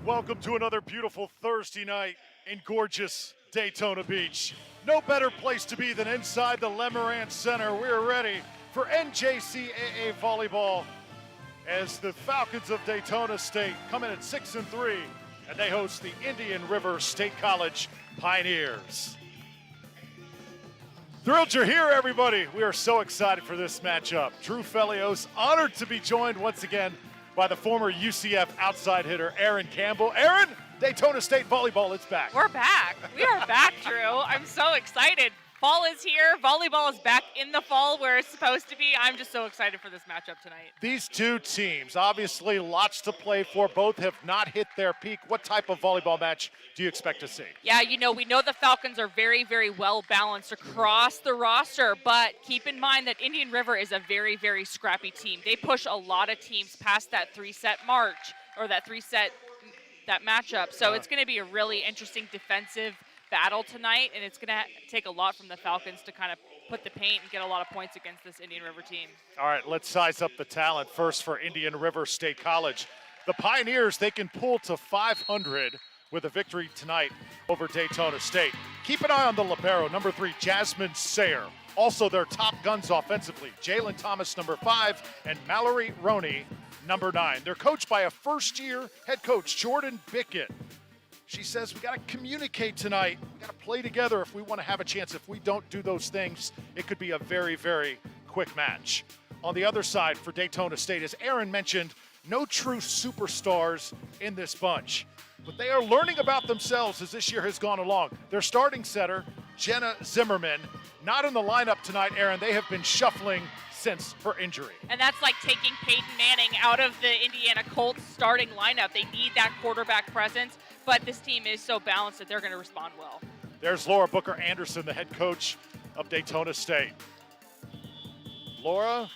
Welcome to another beautiful Thursday night in gorgeous Daytona Beach. No better place to be than inside the Lemarant Center. We're ready for NJCAA Volleyball as the Falcons of Daytona State come in at 6-3, and they host the Indian River State College Pioneers. Thrilled you're here, everybody. We are so excited for this matchup. Drew Felios, honored to be joined once again by the former UCF outside hitter, Aaron Campbell. Aaron, Daytona State Volleyball, it's back. We're back. We are back, Drew. I'm so excited. Fall is here. Volleyball is back in the fall where it's supposed to be. I'm just so excited for this matchup tonight. These two teams, obviously lots to play for. Both have not hit their peak. What type of volleyball match do you expect to see? Yeah, we know the Falcons are very, very well balanced across the roster, but keep in mind that Indian River is a very, very scrappy team. They push a lot of teams past that three-set march or that matchup. So it's going to be a really interesting defensive battle tonight, and it's going to take a lot from the Falcons to kind of put the paint and get a lot of points against this Indian River team. All right, let's size up the talent first for Indian River State College. The Pioneers, they can pull to 500 with a victory tonight over Daytona State. Keep an eye on the libero, number 3, Jasmine Sayer. Also their top guns offensively, Jalen Thomas, number 5, and Mallory Roney, number 9. They're coached by a first-year head coach, Jordan Bickett. She says, we got to communicate tonight. We got to play together if we want to have a chance. If we don't do those things, it could be a very, very quick match. On the other side for Daytona State, as Aaron mentioned, no true superstars in this bunch. But they are learning about themselves as this year has gone along. Their starting setter, Jenna Zimmerman, not in the lineup tonight, Aaron. They have been shuffling since her injury. And that's like taking Peyton Manning out of the Indiana Colts starting lineup. They need that quarterback presence, but this team is so balanced that they're going to respond well. There's Laura Booker Anderson, the head coach of Daytona State. Laura,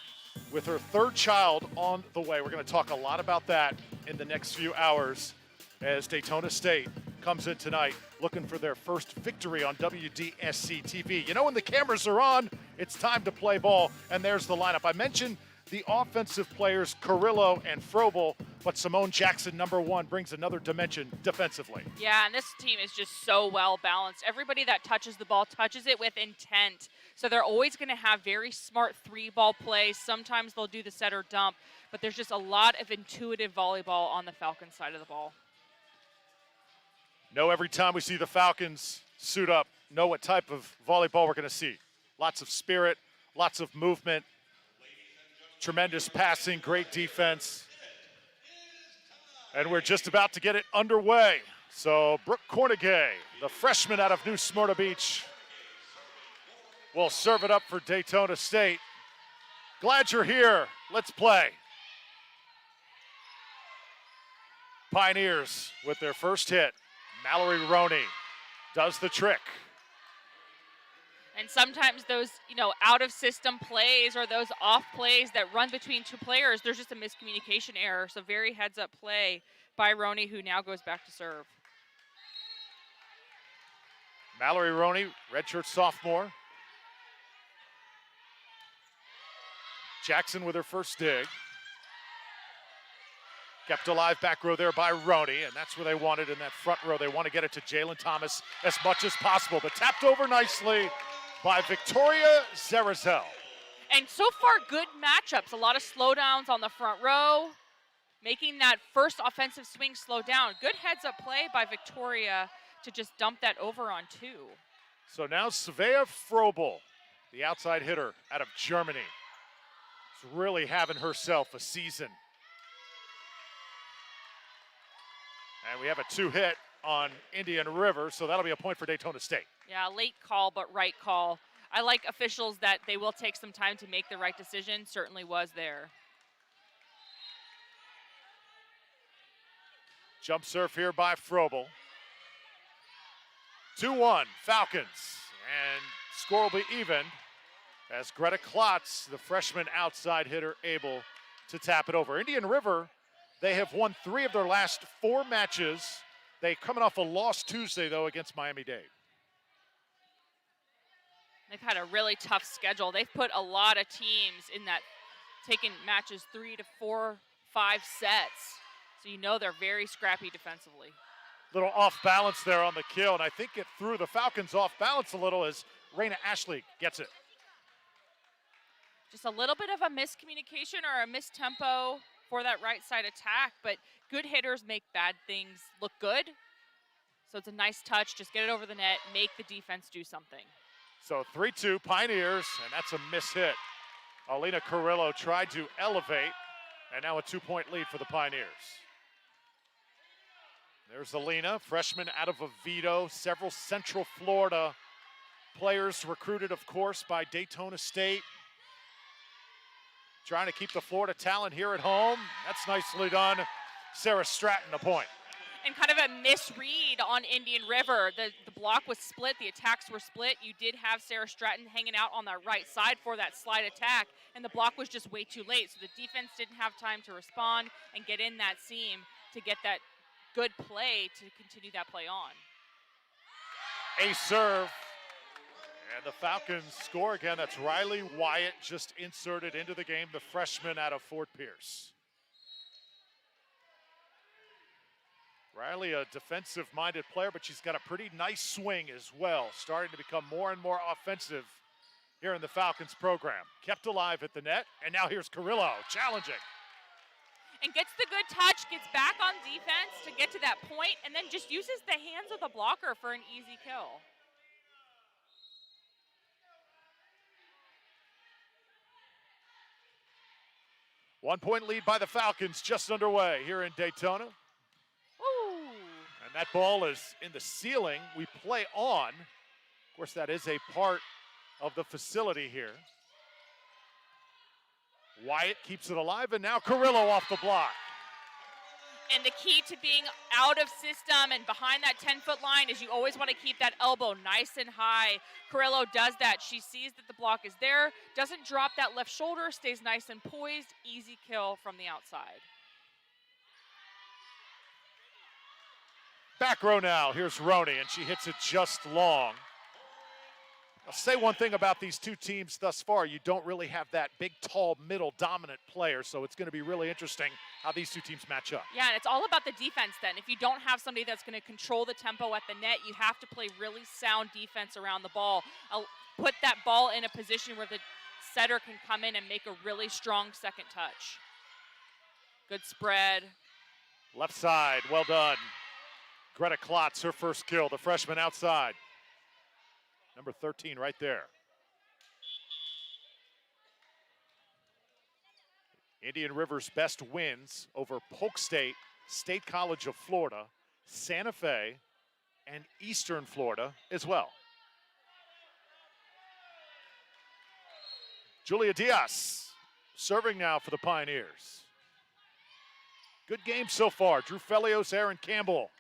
with her third child on the way. We're going to talk a lot about that in the next few hours as Daytona State comes in tonight looking for their first victory on WDSC TV. You know, when the cameras are on, it's time to play ball, and there's the lineup. I mentioned the offensive players, Carrillo and Frobel, but Simone Jackson, number 1, brings another dimension defensively. Yeah, and this team is just so well balanced. Everybody that touches the ball touches it with intent. So they're always going to have very smart 3-ball plays. Sometimes they'll do the set or dump, but there's just a lot of intuitive volleyball on the Falcons side of the ball. Know every time we see the Falcons suit up, know what type of volleyball we're going to see. Lots of spirit, lots of movement, tremendous passing, great defense. And we're just about to get it underway. So Brooke Cornegay, the freshman out of New Smyrna Beach, will serve it up for Daytona State. Glad you're here. Let's play. Pioneers with their first hit. Mallory Roney does the trick. And sometimes those, out-of-system plays or those off plays that run between two players, there's just a miscommunication error. So very heads-up play by Roney, who now goes back to serve. Mallory Roney, redshirt sophomore. Jackson with her first dig. Kept alive back row there by Roney, and that's where they wanted in that front row. They want to get it to Jalen Thomas as much as possible, but tapped over nicely by Victoria Zarazel. And so far, good matchups. A lot of slowdowns on the front row, making that first offensive swing slow down. Good heads-up play by Victoria to just dump that over on 2. So now Svea Frobel, the outside hitter out of Germany, is really having herself a season. And we have a 2-hit on Indian River, so that'll be a point for Daytona State. Yeah, late call, but right call. I like officials that they will take some time to make the right decision. Certainly was there. Jump serve here by Frobel. 2-1 Falcons, and score will be even as Greta Klotz, the freshman outside hitter, able to tap it over. Indian River, they have won 3 of their last 4 matches. They coming off a loss Tuesday, though, against Miami-Dade. They've had a really tough schedule. They've put a lot of teams in that, taking matches 3 to 4, 5 sets. So you know they're very scrappy defensively. Little off balance there on the kill, and I think it threw the Falcons off balance a little as Raina Ashley gets it. Just a little bit of a miscommunication or a mistempo for that right side attack, but good hitters make bad things look good. So it's a nice touch. Just get it over the net, make the defense do something. So 3-2 Pioneers, and that's a miss hit. Alina Carrillo tried to elevate, and now a 2-point lead for the Pioneers. There's Alina, freshman out of Oviedo, several Central Florida players recruited, of course, by Daytona State. Trying to keep the Florida talent here at home. That's nicely done. Sarah Stratton, a point. And kind of a misread on Indian River. The block was split, the attacks were split. You did have Sarah Stratton hanging out on the right side for that slide attack, and the block was just way too late. So the defense didn't have time to respond and get in that seam to get that good play to continue that play on. A serve. And the Falcons score again. That's Riley Wyatt just inserted into the game, the freshman out of Fort Pierce. Riley, a defensive-minded player, but she's got a pretty nice swing as well, starting to become more and more offensive here in the Falcons program. Kept alive at the net, and now here's Carrillo challenging. And gets the good touch, gets back on defense to get to that point, and then just uses the hands of the blocker for an easy kill. One-point lead by the Falcons just underway here in Daytona. Ooh. And that ball is in the ceiling. We play on. Of course, that is a part of the facility here. Wyatt keeps it alive, and now Carrillo off the block. And the key to being out of system and behind that 10-foot line is you always want to keep that elbow nice and high. Carrillo does that. She sees that the block is there, doesn't drop that left shoulder, stays nice and poised. Easy kill from the outside. Back row now. Here's Roney, and she hits it just long. I'll say one thing about these two teams thus far. You don't really have that big, tall, middle, dominant player, so it's going to be really interesting how these two teams match up. Yeah, and it's all about the defense then. If you don't have somebody that's going to control the tempo at the net, you have to play really sound defense around the ball. Put that ball in a position where the setter can come in and make a really strong second touch. Good spread. Left side, well done. Greta Klotz, her first kill, the freshman outside. Number 13 right there. Indian River's best wins over Polk State, State College of Florida, Santa Fe, and Eastern Florida as well. Julia Diaz serving now for the Pioneers. Good game so far. Drew Felios, Aaron Campbell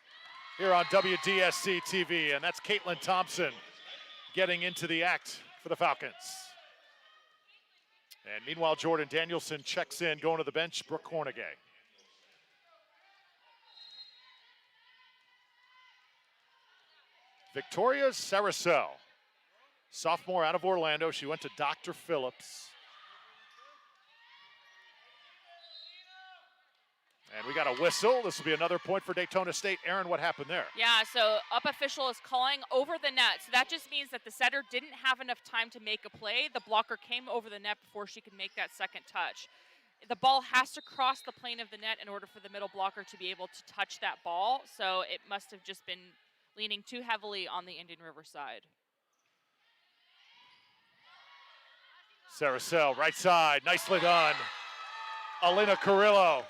here on WDSC TV, and that's Caitlin Thompson getting into the act for the Falcons. And meanwhile, Jordan Danielson checks in, going to the bench, Brooke Hornegay. Victoria Saracel, sophomore out of Orlando. She went to Dr. Phillips. And we got a whistle. This will be another point for Daytona State. Aaron, what happened there? Yeah, so up official is calling over the net. So that just means that the setter didn't have enough time to make a play. The blocker came over the net before she could make that second touch. The ball has to cross the plane of the net in order for the middle blocker to be able to touch that ball. So it must have just been leaning too heavily on the Indian River side. Saracel, right side, nicely done. Alina Carrillo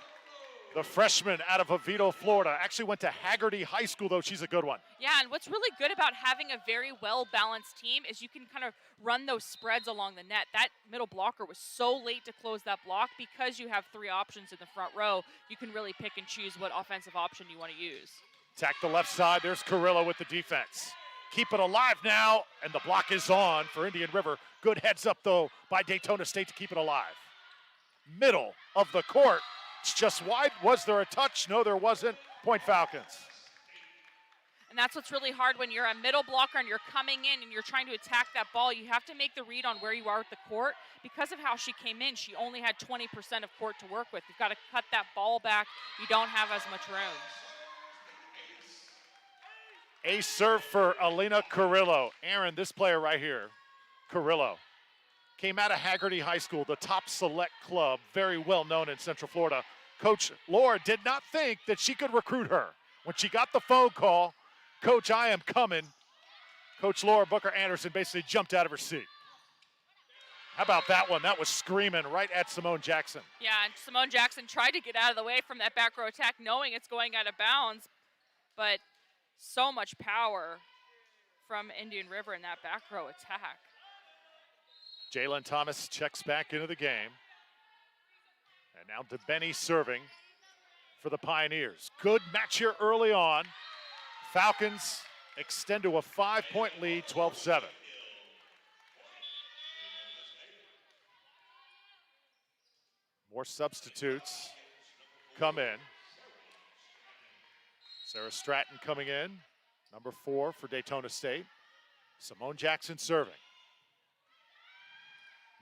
The freshman out of Oviedo, Florida. Actually went to Haggerty High School, though. She's a good one. Yeah, and what's really good about having a very well-balanced team is you can kind of run those spreads along the net. That middle blocker was so late to close that block because you have 3 options in the front row. You can really pick and choose what offensive option you want to use. Attack the left side. There's Carrillo with the defense. Keep it alive now, and the block is on for Indian River. Good heads up, though, by Daytona State to keep it alive. Middle of the court. It's just wide. Was there a touch? No, there wasn't. Point Falcons. And that's what's really hard when you're a middle blocker and you're coming in and you're trying to attack that ball. You have to make the read on where you are at the court. Because of how she came in, she only had 20% of court to work with. You've got to cut that ball back. You don't have as much room. A serve for Alina Carrillo. Aaron, this player right here, Carrillo, came out of Haggerty High School, the top select club, very well known in Central Florida. Coach Laura did not think that she could recruit her. When she got the phone call, Coach, I am coming, Coach Laura Booker Anderson basically jumped out of her seat. How about that one? That was screaming right at Simone Jackson. Yeah, and Simone Jackson tried to get out of the way from that back row attack, knowing it's going out of bounds, but so much power from Indian River in that back row attack. Jalen Thomas checks back into the game. And now DeBenny serving for the Pioneers. Good match here early on. Falcons extend to a 5-point lead, 12-7. More substitutes come in. Sarah Stratton coming in, number 4 for Daytona State. Simone Jackson serving.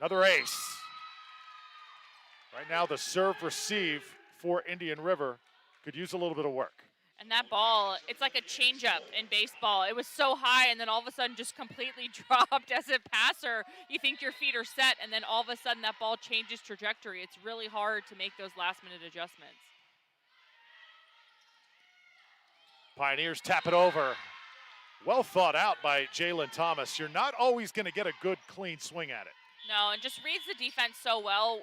Another ace. Right now the serve receive for Indian River could use a little bit of work. And that ball, it's like a changeup in baseball. It was so high and then all of a sudden just completely dropped as a passer. You think your feet are set and then all of a sudden that ball changes trajectory. It's really hard to make those last minute adjustments. Pioneers tap it over. Well thought out by Jalen Thomas. You're not always going to get a good, clean swing at it. No, and just reads the defense so well.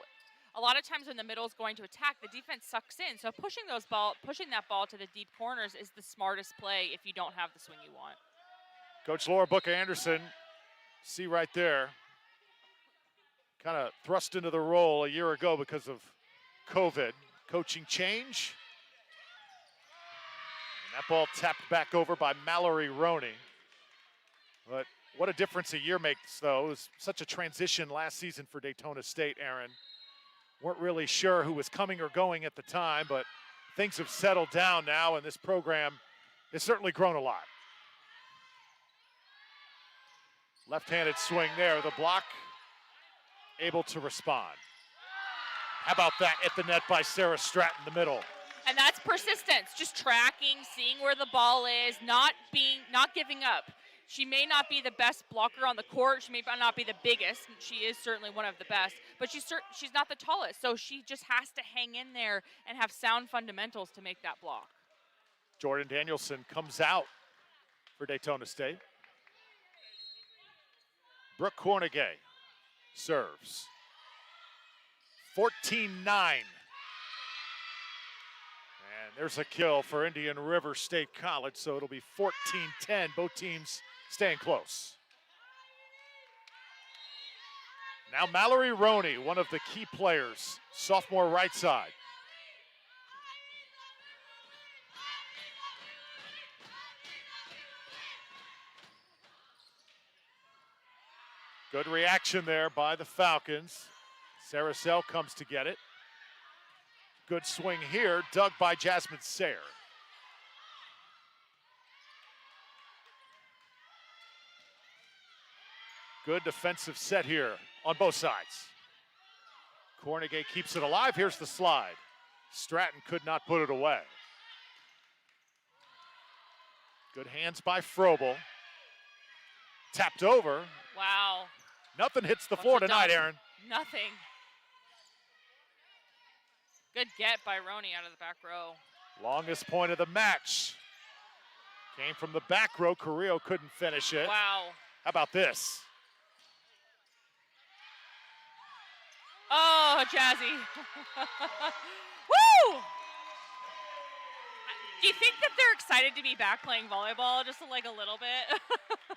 A lot of times when the middle is going to attack, the defense sucks in. So pushing that ball to the deep corners is the smartest play if you don't have the swing you want. Coach Laura Booker Anderson, see right there, kind of thrust into the role a year ago because of COVID. Coaching change. And that ball tapped back over by Mallory Roney. But what a difference a year makes, though. It was such a transition last season for Daytona State, Aaron. Weren't really sure who was coming or going at the time, but things have settled down now, and this program has certainly grown a lot. Left-handed swing there. The block able to respond. How about that at the net by Sarah Stratton, the middle. And that's persistence, just tracking, seeing where the ball is, not giving up. She may not be the best blocker on the court. She may not be the biggest. She is certainly one of the best, but she's not the tallest. So she just has to hang in there and have sound fundamentals to make that block. Jordan Danielson comes out for Daytona State. Brooke Cornegay serves. 14-9. And there's a kill for Indian River State College, so it'll be 14-10. Both teams staying close. Now Mallory Roney, one of the key players, sophomore right side. Good reaction there by the Falcons. Sarah Sell comes to get it. Good swing here, dug by Jasmine Sayre. Good defensive set here on both sides. Cornegay keeps it alive. Here's the slide. Stratton could not put it away. Good hands by Frobel. Tapped over. Wow. Nothing hits the floor tonight, Aaron. Nothing. Good get by Roney out of the back row. Longest point of the match. Came from the back row. Carrillo couldn't finish it. Wow. How about this? Oh, Jazzy. Woo! Do you think that they're excited to be back playing volleyball just like a little bit?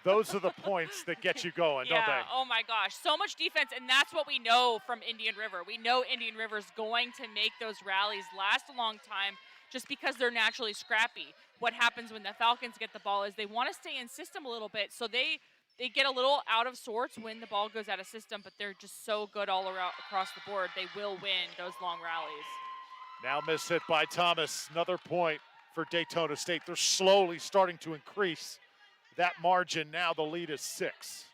Those are the points that get you going, don't they? Oh my gosh, so much defense, and that's what we know from Indian River. We know Indian River's going to make those rallies last a long time just because they're naturally scrappy. What happens when the Falcons get the ball is they want to stay in system a little bit, so they get a little out of sorts when the ball goes out of system, but they're just so good all around across the board. They will win those long rallies. Now miss hit by Thomas. Another point for Daytona State. They're slowly starting to increase that margin. Now the lead is 6.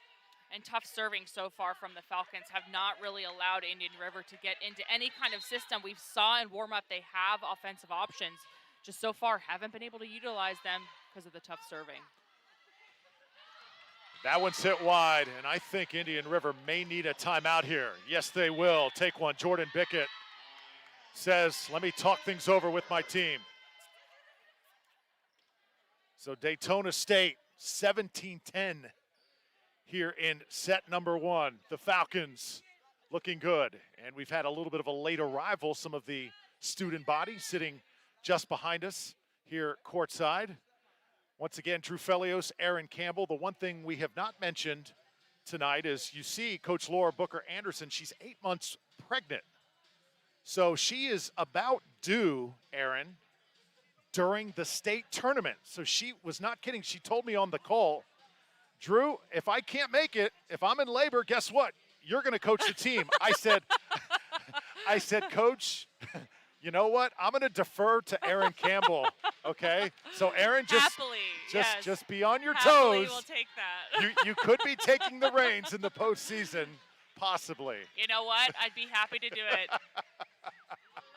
And tough serving so far from the Falcons have not really allowed Indian River to get into any kind of system. We saw in warm-up they have offensive options. Just so far haven't been able to utilize them because of the tough serving. That one's hit wide, and I think Indian River may need a timeout here. Yes, they will take one. Jordan Bickett says, let me talk things over with my team. So Daytona State, 17-10 here in set number 1. The Falcons looking good. And we've had a little bit of a late arrival. Some of the student body sitting just behind us here courtside. Once again, Drew Felios, Aaron Campbell. The one thing we have not mentioned tonight is you see Coach Laura Booker Anderson. She's 8 months pregnant. So she is about due, Aaron, during the state tournament. So she was not kidding. She told me on the call, Drew, if I can't make it, if I'm in labor, guess what? You're going to coach the team. I said, Coach, you know what? I'm going to defer to Aaron Campbell, okay? So Aaron, just be on your Happily toes. we'll take that. You could be taking the reins in the postseason, possibly. You know what? I'd be happy to do it.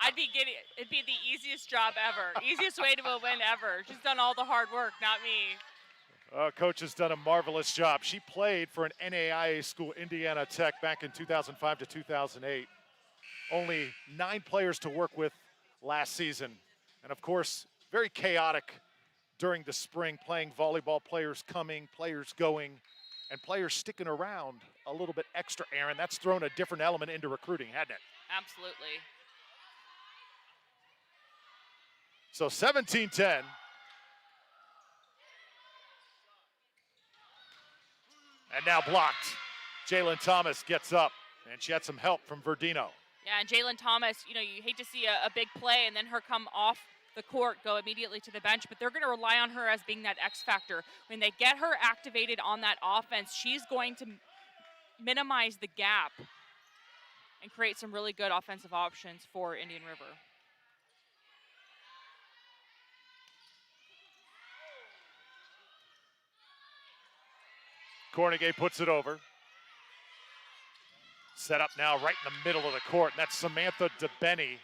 It'd be the easiest job ever. Easiest way to a win ever. She's done all the hard work, not me. Coach has done a marvelous job. She played for an NAIA school, Indiana Tech, back in 2005 to 2008. Only 9 players to work with last season. And of course, very chaotic during the spring, playing volleyball, players coming, players going, and players sticking around a little bit extra, Aaron. That's thrown a different element into recruiting, hasn't it? Absolutely. So 17-10. And now blocked. Jalen Thomas gets up, and she had some help from Verdino. Yeah, and Jalen Thomas, you hate to see a big play and then her come off the court, go immediately to the bench, but they're going to rely on her as being that X factor. When they get her activated on that offense, she's going to minimize the gap and create some really good offensive options for Indian River. Cornegay puts it over. Set up now right in the middle of the court, and that's Samantha DeBenny,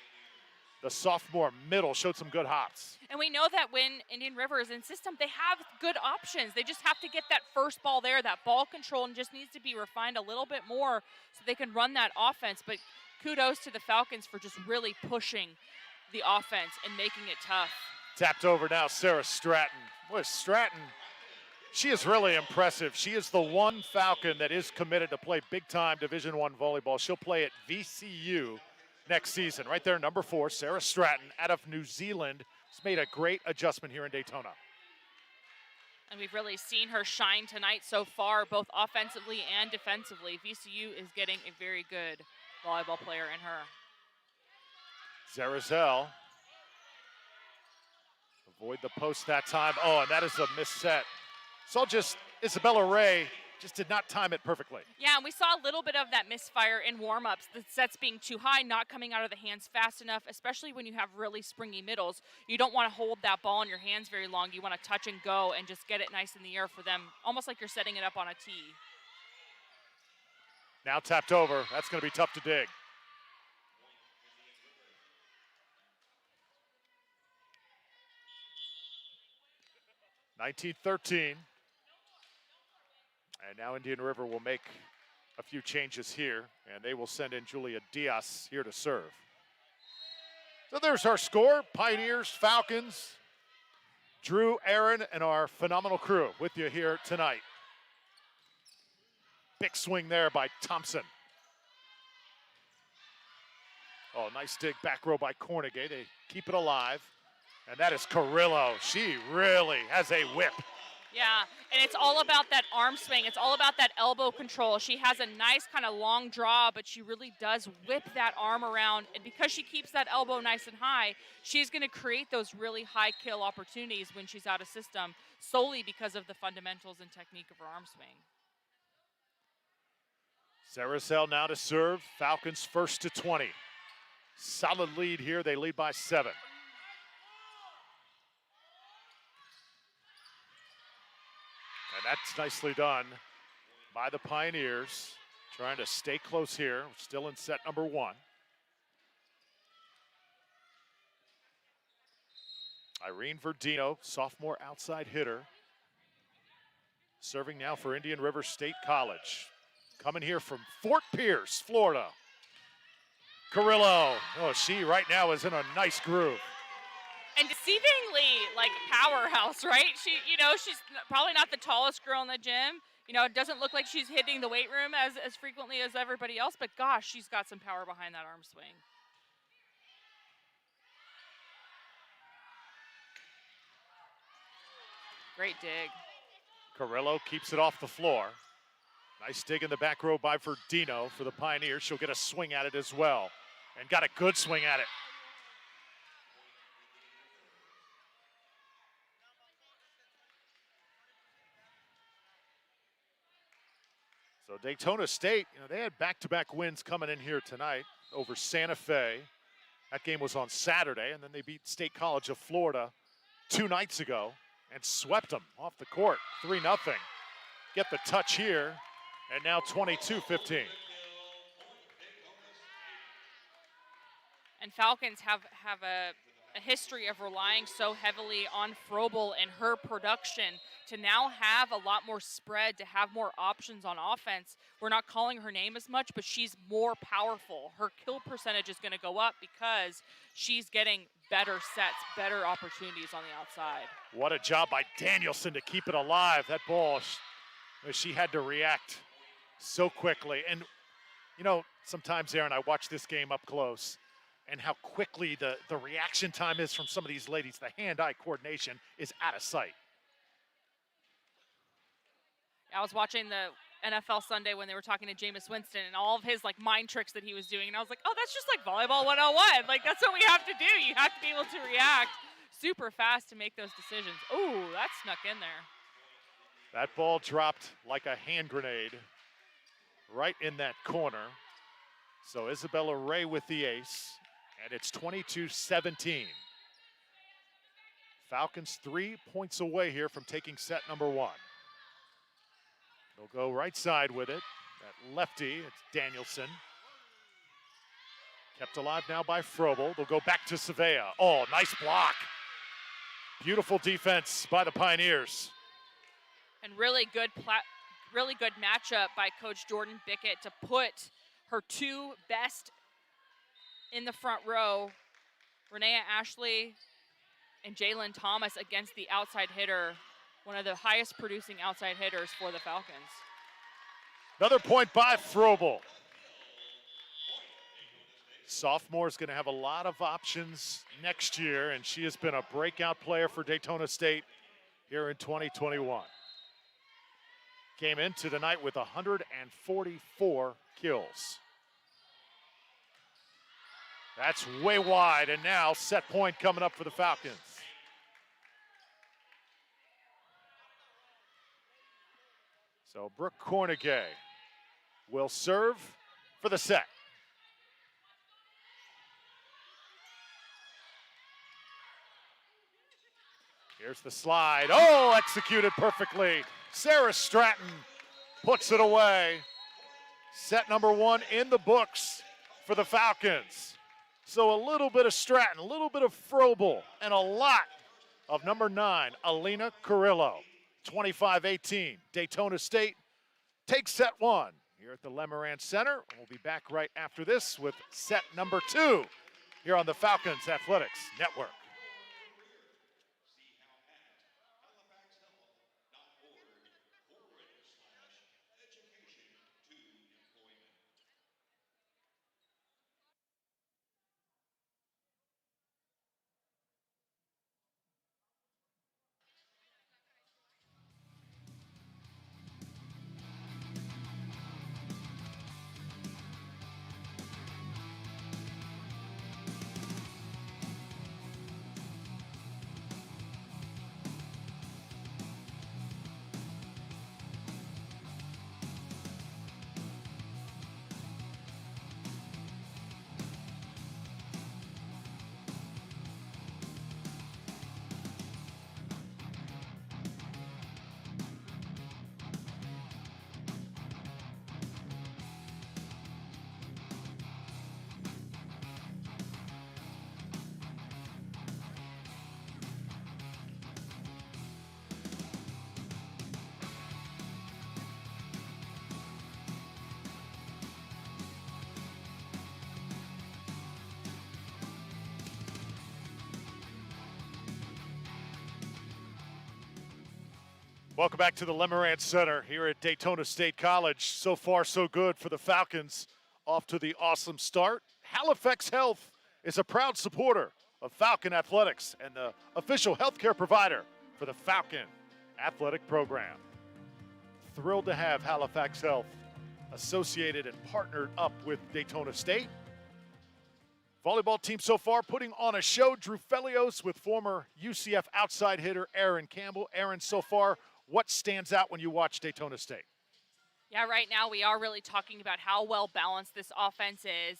the sophomore middle, showed some good hops. And we know that when Indian River is in system, they have good options. They just have to get that first ball there. That ball control and just needs to be refined a little bit more so they can run that offense. But kudos to the Falcons for just really pushing the offense and making it tough. Tapped over now, Sarah Stratton. Boy, Stratton, she is really impressive. She is the one Falcon that is committed to play big-time Division I volleyball. She'll play at VCU next season. Right there, number 4, Sarah Stratton out of New Zealand. Has made a great adjustment here in Daytona. And we've really seen her shine tonight so far, both offensively and defensively. VCU is getting a very good volleyball player in her. Zarazell. Avoid the post that time. Oh, and that is a missed set. So just Isabella Ray just did not time it perfectly. Yeah, and we saw a little bit of that misfire in warm-ups. The sets being too high, not coming out of the hands fast enough, especially when you have really springy middles. You don't want to hold that ball in your hands very long. You want to touch and go and just get it nice in the air for them, almost like you're setting it up on a tee. Now tapped over. That's going to be tough to dig. (19-13). And now Indian River will make a few changes here, and they will send in Julia Diaz here to serve. So there's our score. Pioneers, Falcons, Drew, Aaron, and our phenomenal crew with you here tonight. Big swing there by Thompson. Oh, nice dig back row by Cornegay. They keep it alive. And that is Carrillo. She really has a whip. Yeah, and it's all about that arm swing. It's all about that elbow control. She has a nice kind of long draw, but she really does whip that arm around. And because she keeps that elbow nice and high, she's going to create those really high kill opportunities when she's out of system, solely because of the fundamentals and technique of her arm swing. Saracel now to serve. Falcons first to 20. Solid lead here. They lead by 7. And that's nicely done by the Pioneers. Trying to stay close here. Still in set number 1. Irene Verdino, sophomore outside hitter. Serving now for Indian River State College. Coming here from Fort Pierce, Florida. Carrillo. Oh, she right now is in a nice groove. And deceivingly, like, powerhouse, right? She's probably not the tallest girl in the gym. It doesn't look like she's hitting the weight room as frequently as everybody else, but gosh, she's got some power behind that arm swing. Great dig. Carrillo keeps it off the floor. Nice dig in the back row by Verdino for the Pioneers. She'll get a swing at it as well. And got a good swing at it. So Daytona State, they had back-to-back wins coming in here tonight over Santa Fe. That game was on Saturday, and then they beat State College of Florida 2 nights ago and swept them off the court, 3-0. Get the touch here, and now 22-15. And Falcons have a history of relying so heavily on Frobel and her production to now have a lot more spread, to have more options on offense. We're not calling her name as much, but she's more powerful. Her kill percentage is going to go up because she's getting better sets, better opportunities on the outside. What a job by Danielson to keep it alive. That ball, she had to react so quickly. And, sometimes, Aaron, I watch this game up close, and how quickly the reaction time is from some of these ladies. The hand-eye coordination is out of sight. I was watching the NFL Sunday when they were talking to Jameis Winston and all of his mind tricks that he was doing. And I was like, oh, that's just like volleyball 101. That's what we have to do. You have to be able to react super fast to make those decisions. Ooh, that snuck in there. That ball dropped like a hand grenade right in that corner. So Isabella Ray with the ace. And it's 22-17. Falcons 3 points away here from taking set number 1. They'll go right side with it. That lefty, it's Danielson. Kept alive now by Frobel. They'll go back to Savea. Oh, nice block. Beautiful defense by the Pioneers. And really good matchup by Coach Jordan Bickett to put her 2 best in the front row, Renea Ashley and Jalen Thomas, against the outside hitter, one of the highest producing outside hitters for the Falcons. Another point by Frobel. Sophomore's going to have a lot of options next year, and she has been a breakout player for Daytona State here in 2021. Came into tonight with 144 kills. That's way wide, and now set point coming up for the Falcons. So Brooke Cornegay will serve for the set. Here's the slide. Oh, executed perfectly. Sarah Stratton puts it away. Set number 1 in the books for the Falcons. So a little bit of Stratton, a little bit of Frobel, and a lot of number 9, Alina Carrillo. 25-18, Daytona State takes set 1 here at the Lemarant Center. We'll be back right after this with set number 2 here on the Falcons Athletics Network. Welcome back to the Lemarant Center here at Daytona State College. So far, so good for the Falcons. Off to the awesome start. Halifax Health is a proud supporter of Falcon Athletics and the official healthcare provider for the Falcon Athletic Program. Thrilled to have Halifax Health associated and partnered up with Daytona State. Volleyball team so far putting on a show. Drew Felios with former UCF outside hitter Aaron Campbell. Aaron, so far, what stands out when you watch Daytona State? Yeah, right now we are really talking about how well balanced this offense is.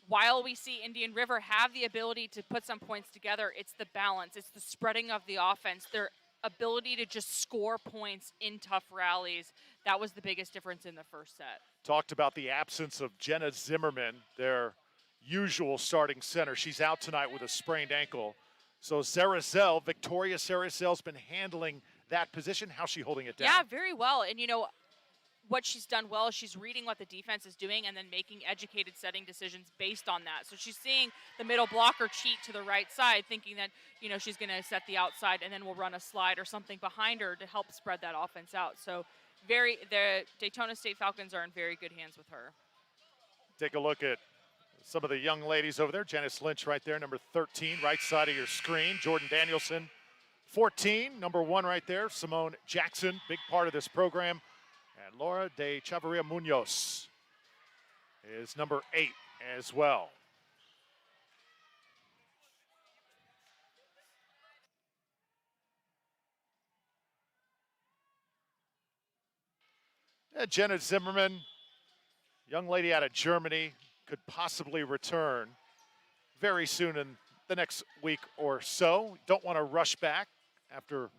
While we see Indian River have the ability to put some points together, it's the balance, it's the spreading of the offense, their ability to just score points in tough rallies. That was the biggest difference in the first set. Talked about the absence of Jenna Zimmerman, their usual starting center. She's out tonight with a sprained ankle. So Sarazel, Victoria Sarazel's been handling that position. How's she holding it down? Yeah, very well. And you know, what she's done well is she's reading what the defense is doing and then making educated setting decisions based on that. So she's seeing the middle blocker cheat to the right side, thinking that, you know, she's going to set the outside and then we'll run a slide or something behind her to help spread that offense out. So the Daytona State Falcons are in very good hands with her. Take a look at some of the young ladies over there. Janice Lynch right there, number 13, right side of your screen. Jordan Danielson, 14, number 1 right there. Simone Jackson, big part of this program. And Laura de Chavarria Munoz is number 8 as well. Jenna Zimmerman, young lady out of Germany, could possibly return very soon in the next week or so. Don't want to rush back after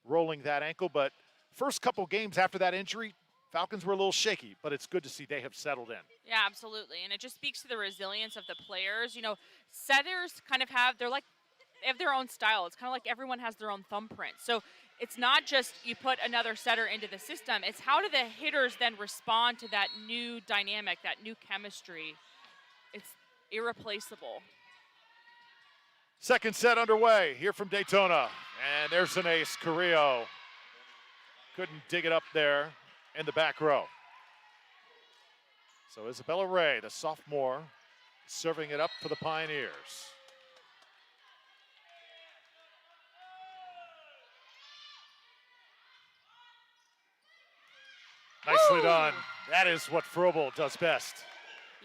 rolling that ankle, but first couple games after that injury, Falcons were a little shaky, but it's good to see they have settled in. Yeah, absolutely. And it just speaks to the resilience of the players. You know, setters kind of they have their own style. It's kind of like everyone has their own thumbprint. So it's not just you put another setter into the system. It's how do the hitters then respond to that new dynamic, that new chemistry. It's irreplaceable. Second set underway here from Daytona. And there's an ace, Carrillo. Couldn't dig it up there in the back row. So Isabella Ray, the sophomore, serving it up for the Pioneers. Nicely done. That is what Frobel does best.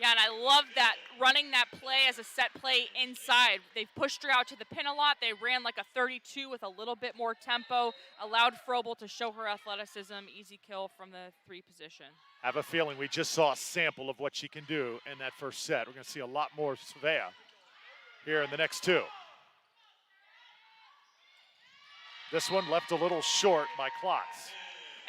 Yeah, and I love that, running that play as a set play inside. They've pushed her out to the pin a lot. They ran like a 32 with a little bit more tempo, allowed Frobel to show her athleticism, easy kill from the 3 position. I have a feeling we just saw a sample of what she can do in that first set. We're going to see a lot more of Svea here in the next 2. This one left a little short by Klotz.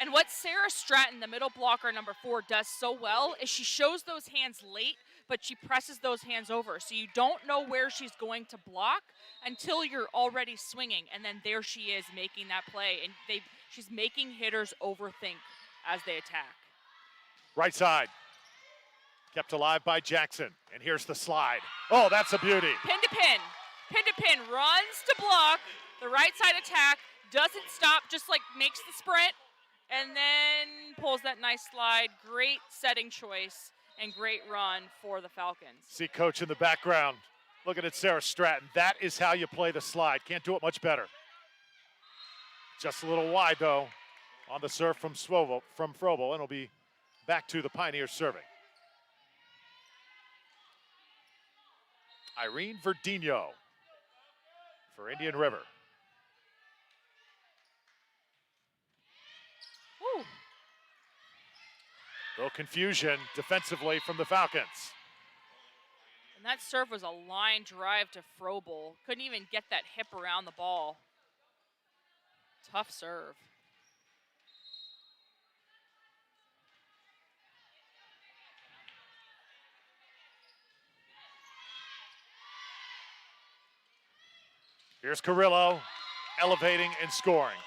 And what Sarah Stratton, the middle blocker, number 4, does so well is she shows those hands late, but she presses those hands over. So you don't know where she's going to block until you're already swinging. And then there she is making that play. And she's making hitters overthink as they attack. Right side. Kept alive by Jackson. And here's the slide. Oh, that's a beauty. Pin to pin. Pin to pin. Runs to block. The right side attack. Doesn't stop. Just like makes the sprint. And then pulls that nice slide. Great setting choice and great run for the Falcons. See coach in the background looking at Sarah Stratton. That is how you play the slide. Can't do it much better. Just a little wide, though, on the serve from Frobel, and it'll be back to the Pioneers serving. Irene Verdino for Indian River. Woo. Little confusion defensively from the Falcons. And that serve was a line drive to Frobel. Couldn't even get that hip around the ball. Tough serve. Here's Carrillo elevating and scoring.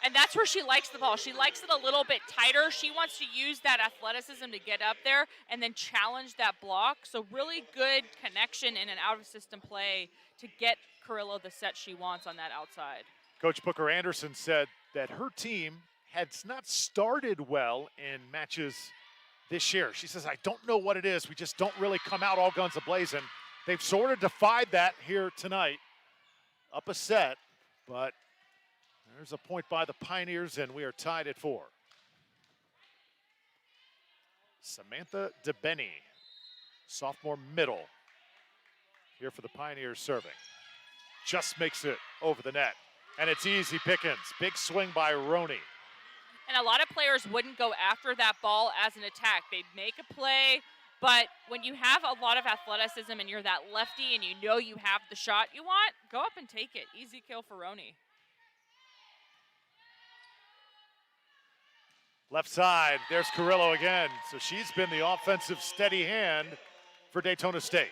And that's where she likes the ball. She likes it a little bit tighter. She wants to use that athleticism to get up there and then challenge that block. So really good connection in an out-of-system play to get Carrillo the set she wants on that outside. Coach Booker Anderson said that her team has not started well in matches this year. She says, I don't know what it is. We just don't really come out all guns a-blazing. They've sort of defied that here tonight. Up a set, but there's a point by the Pioneers, and we are tied at 4. Samantha DeBenny, sophomore middle, here for the Pioneers serving. Just makes it over the net, and it's easy pickings. Big swing by Roney. And a lot of players wouldn't go after that ball as an attack. They'd make a play, but when you have a lot of athleticism and you're that lefty and you know you have the shot you want, go up and take it. Easy kill for Roney. Left side, there's Carrillo again. So she's been the offensive steady hand for Daytona State.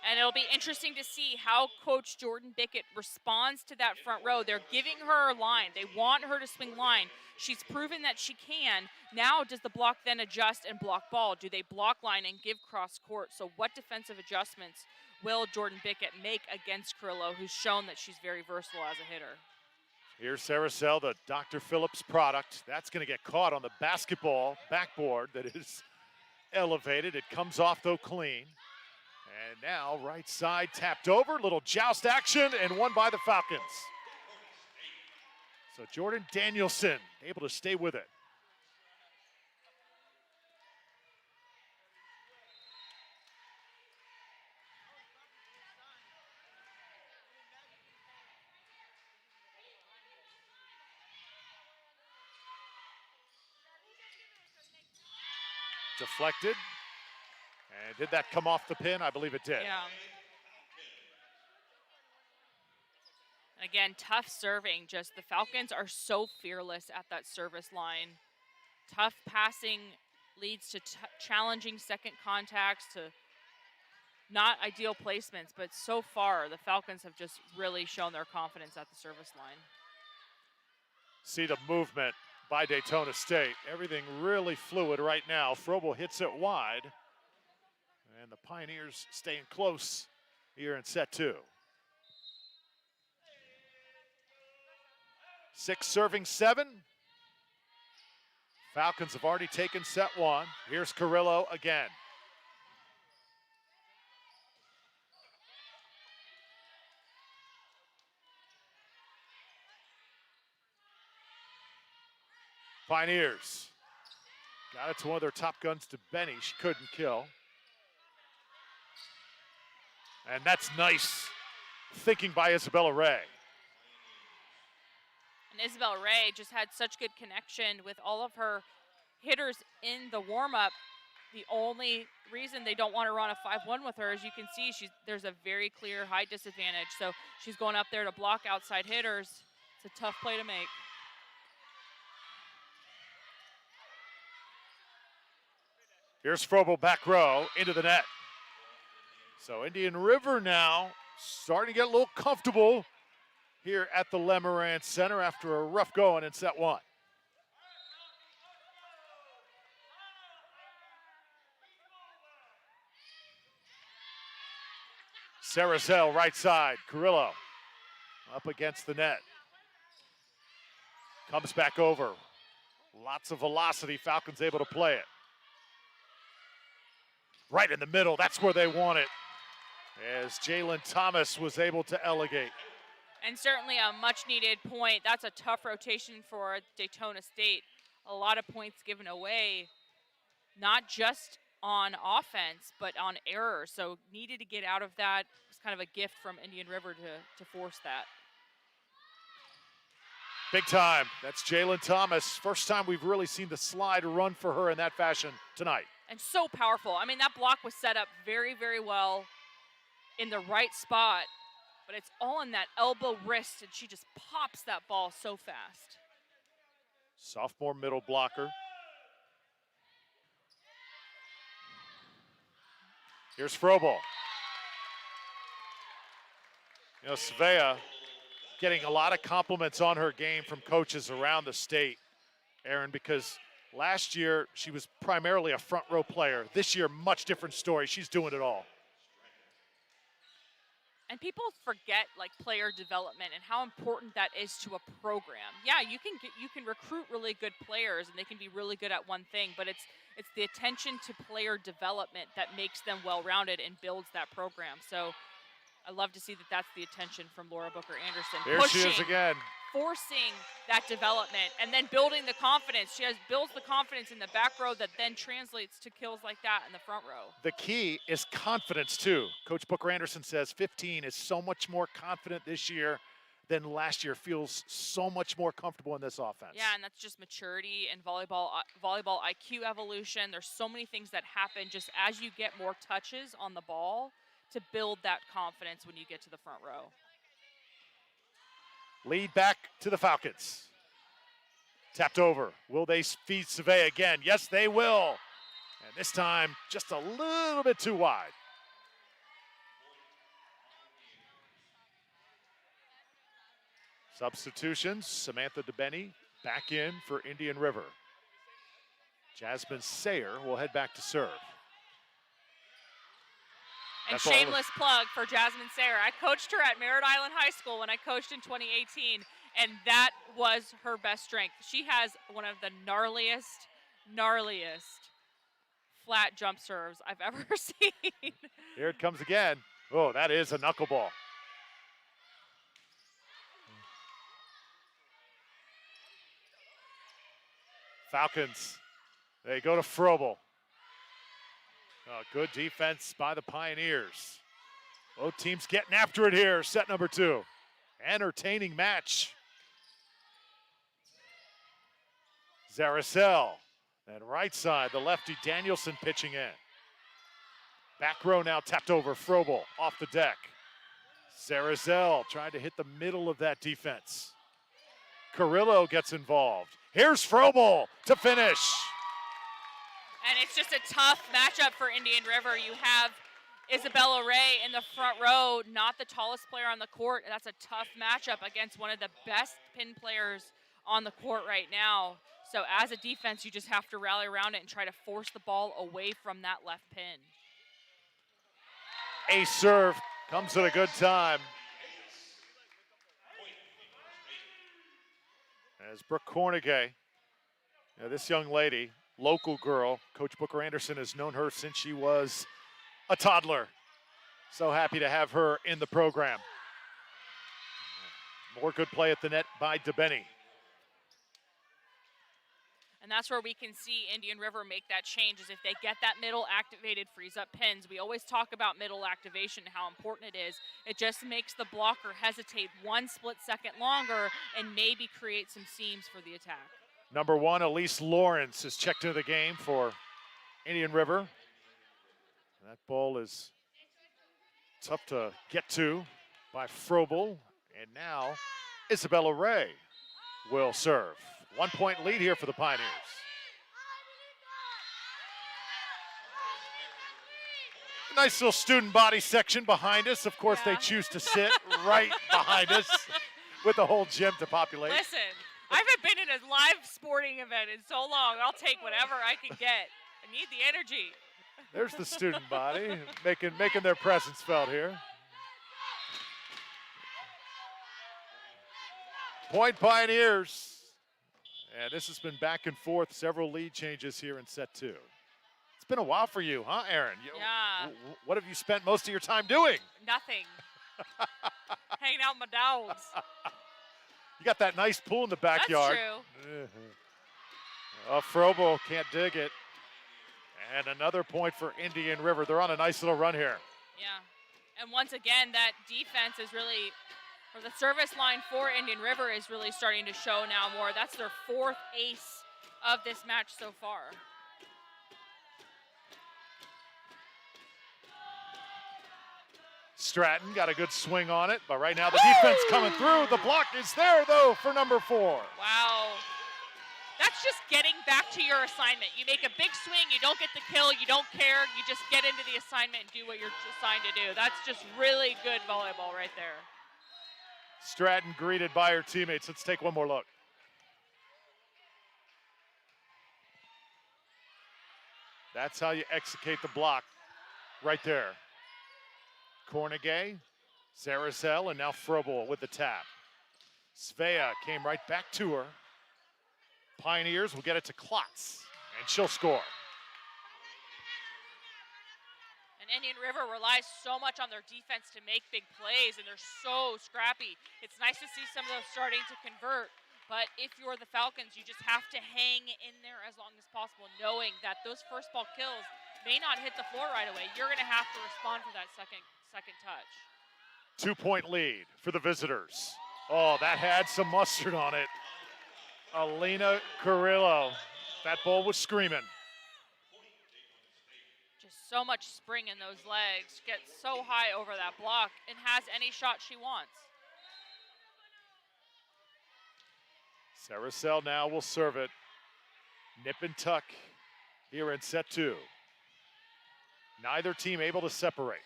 And it'll be interesting to see how Coach Jordan Bickett responds to that front row. They're giving her a line. They want her to swing line. She's proven that she can. Now does the block then adjust and block ball? Do they block line and give cross court? So what defensive adjustments will Jordan Bickett make against Carrillo, who's shown that she's very versatile as a hitter? Here's Saracel, the Dr. Phillips product. That's going to get caught on the basketball backboard that is elevated. It comes off, though, clean. And now right side tapped over. Little joust action and won by the Falcons. So Jordan Danielson able to stay with it. Deflected. And did that come off the pin? I believe it did. Yeah. Again, tough serving. Just the Falcons are so fearless at that service line. Tough passing leads to challenging second contacts, to not ideal placements, but so far the Falcons have just really shown their confidence at the service line. See the movement by Daytona State. Everything really fluid right now. Frobel hits it wide. And the Pioneers staying close here in set 2. 6 serving 7. Falcons have already taken set 1. Here's Carrillo again. Pioneers got it to one of their top guns, to Benny. She couldn't kill. And that's nice thinking by Isabella Ray. And Isabel Ray just had such good connection with all of her hitters in the warm-up. The only reason they don't want to run a 5-1 with her, as you can see, there's a very clear height disadvantage. So she's going up there to block outside hitters. It's a tough play to make. Here's Frobel back row into the net. So Indian River now starting to get a little comfortable here at the Lemarant Center after a rough going in set 1. Saracel right side, Carrillo up against the net. Comes back over. Lots of velocity, Falcons able to play it. Right in the middle, that's where they want it, as Jalen Thomas was able to elevate. And certainly a much-needed point. That's a tough rotation for Daytona State. A lot of points given away, not just on offense, but on error. So needed to get out of that. It was kind of a gift from Indian River to force that. Big time. That's Jalen Thomas. First time we've really seen the slide run for her in that fashion tonight. And so powerful. I mean, that block was set up very, very well in the right spot, but it's all in that elbow wrist, and she just pops that ball so fast. Sophomore middle blocker. Here's Frobel. You know, Svea getting a lot of compliments on her game from coaches around the state, Aaron, because last year she was primarily a front row player. This year, much different story. She's doing it all. And people forget like player development and how important that is to a program. Yeah, you can recruit really good players and they can be really good at one thing, but it's the attention to player development that makes them well-rounded and builds that program. So I love to see that that's the attention from Laura Booker Anderson. Here she is again. Forcing that development and then building the confidence. She builds the confidence in the back row that then translates to kills like that in the front row. The key is confidence too. Coach Booker Anderson says 15 is so much more confident this year than last year. Feels so much more comfortable in this offense. Yeah, and that's just maturity and volleyball IQ evolution. There's so many things that happen just as you get more touches on the ball to build that confidence when you get to the front row. Lead back to the Falcons. Tapped over. Will they feed Savea again? Yes, they will. And this time, just a little bit too wide. Substitutions. Samantha DeBenny back in for Indian River. Jasmine Sayer will head back to serve. And shameless plug for Jasmine Sayer. I coached her at Merritt Island High School when I coached in 2018, and that was her best strength. She has one of the gnarliest flat jump serves I've ever seen. Here it comes again. Oh, that is a knuckleball. Falcons, they go to Frobel. Good defense by the Pioneers. Both teams getting after it here, set number 2. Entertaining match. Zaracel, and right side, the lefty Danielson pitching in. Back row now tapped over, Frobel off the deck. Zaracel trying to hit the middle of that defense. Carrillo gets involved. Here's Frobel to finish. And it's just a tough matchup for Indian River. You have Isabella Ray in the front row, not the tallest player on the court. That's a tough matchup against one of the best pin players on the court right now. So as a defense, you just have to rally around it and try to force the ball away from that left pin. Ace serve comes at a good time. As Brooke Cornegay, this young lady, local girl, Coach Booker Anderson has known her since she was a toddler. So happy to have her in the program. More good play at the net by DeBenny. And that's where we can see Indian River make that change, is if they get that middle activated, frees up pins. We always talk about middle activation, how important it is. It just makes the blocker hesitate 1 split second longer and maybe create some seams for the attack. Number 1, Elise Lawrence is checked into the game for Indian River. That ball is tough to get to by Frobel. And now Isabella Ray will serve. 1-point lead here for the Pioneers. Nice little student body section behind us. Of course, they choose to sit right behind us with the whole gym to populate. Listen, I haven't been in a live sporting event in so long. I'll take whatever I can get. I need the energy. There's the student body making their presence felt here. Point Pioneers. And this has been back and forth, several lead changes here in set 2. It's been a while for you, huh, Erin? Yeah. What have you spent most of your time doing? Nothing. Hanging out with my dogs. You got that nice pool in the backyard. That's true. Frobel can't dig it. And another point for Indian River. They're on a nice little run here. Yeah. And once again, that defense is really, or the service line for Indian River is really starting to show now more. That's their 4th ace of this match so far. Stratton got a good swing on it, but right now the defense coming through. The block is there, though, for number 4. Wow. That's just getting back to your assignment. You make a big swing, you don't get the kill, you don't care, you just get into the assignment and do what you're assigned to do. That's just really good volleyball right there. Stratton greeted by her teammates. Let's take one more look. That's how you execute the block right there. Cornegay Zarazell and now Frobel with the tap. Svea came right back to her. Pioneers will get it to Klotz, and she'll score. And Indian River relies so much on their defense to make big plays, and they're so scrappy. It's nice to see some of those starting to convert, but if you're the Falcons, you just have to hang in there as long as possible, knowing that those first ball kills may not hit the floor right away. You're going to have to respond for that second touch. 2-point lead for the visitors. Oh, that had some mustard on it. Alina Carrillo, that ball was screaming. Just so much spring in those legs, gets so high over that block and has any shot she wants. Zarazell now will serve it. Nip and tuck here in set 2. Neither team able to separate.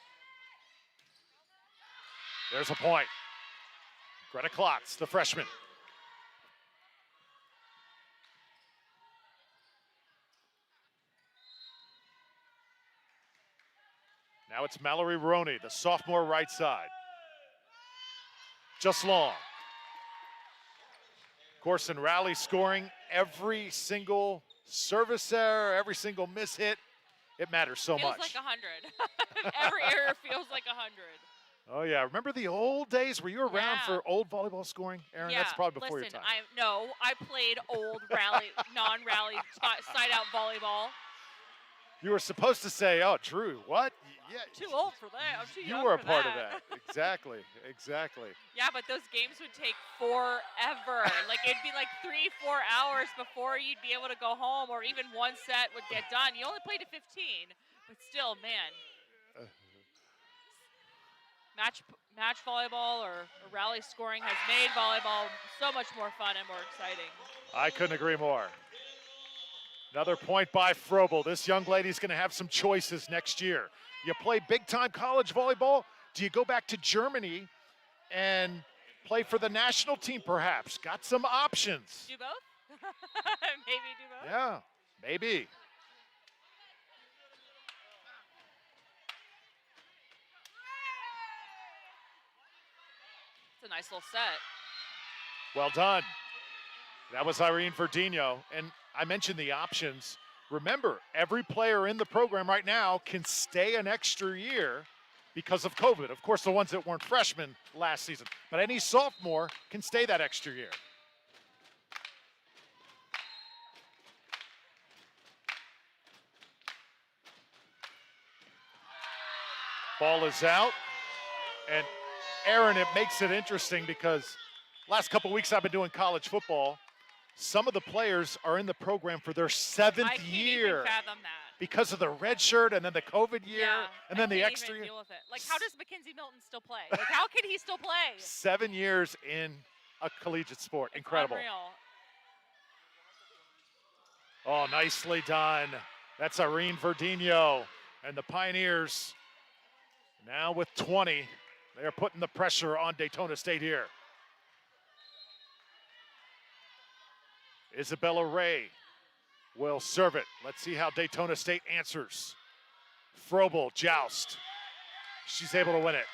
There's a point. Greta Klotz, the freshman. Now it's Mallory Roney, the sophomore right side. Just long. Of course, in rally scoring, every single service error, every single miss hit, it matters so much. Feels like 100. Every error feels like 100. Oh, yeah. Remember the old days? Were you around Yeah. for old volleyball scoring, Aaron? Yeah, That's probably before listen, your time. I played old rally, non-rally side-out volleyball. You were supposed to say, oh, Drew, what? Yeah. Too old for that. I'm too You young were a for part of that. Exactly. Exactly. Yeah, but those games would take forever. Like, it'd be like 3-4 hours before you'd be able to go home, or even one set would get done. You only played to 15, but still, man. Match volleyball or rally scoring has made volleyball so much more fun and more exciting. I couldn't agree more. Another point by Frobel. This young lady's going to have some choices next year. You play big-time college volleyball? Do you go back to Germany and play for the national team, perhaps? Got some options. Do both? Maybe do both? Yeah, maybe. It's a nice little set. Well done. That was Irene Verdino. And I mentioned the options. Remember, every player in the program right now can stay an extra year because of COVID. Of course, the ones that weren't freshmen last season. But any sophomore can stay that extra year. Ball is out. And Aaron, it makes it interesting because last couple weeks I've been doing college football. Some of the players are in the program for their 7th I can't year even fathom that. because of the red shirt and then the COVID year Yeah, and then I the can't extra even year. deal with it. Like, how does Mackenzie Milton still play? Like, how can he still play? 7 years in a collegiate sport. It's Incredible. unreal. Oh, nicely done. That's Irene Verdino. And the Pioneers now with 20. They are putting the pressure on Daytona State here. Isabella Ray will serve it. Let's see how Daytona State answers. Frobel, joust. She's able to win it.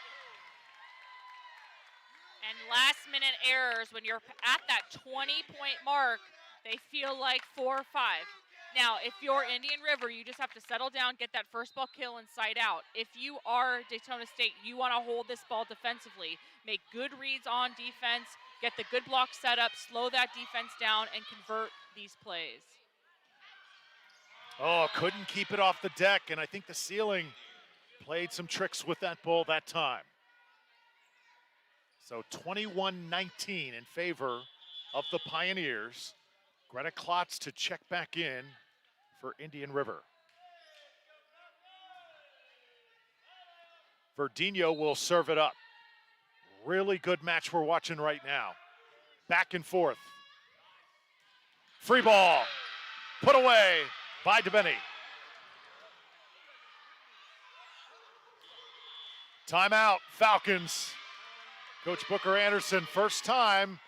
And last-minute errors, when you're at that 20-point mark, they feel like 4 or 5. Now, if you're Indian River, you just have to settle down, get that first ball kill and side out. If you are Daytona State, you want to hold this ball defensively, make good reads on defense, get the good block set up, slow that defense down, and convert these plays. Oh, couldn't keep it off the deck, and I think the ceiling played some tricks with that ball that time. So 21-19 in favor of the Pioneers. Greta Klotz to check back in for Indian River. Verdino will serve it up. Really good match we're watching right now. Back and forth. Free ball. Put away by DeBenny. Timeout, Falcons. Coach Booker Anderson, first time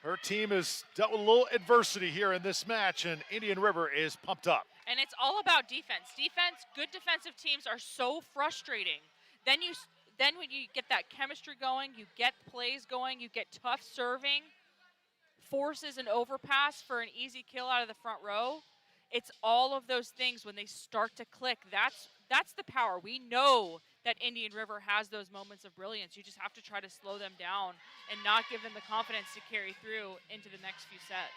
her team has dealt with a little adversity here in this match, and Indian River is pumped up. And it's all about defense. Good defensive teams are so frustrating. Then then when you get that chemistry going, you get plays going, you get tough serving, forces an overpass for an easy kill out of the front row. It's all of those things when they start to click. That's the power. We know that Indian River has those moments of brilliance. You just have to try to slow them down and not give them the confidence to carry through into the next few sets.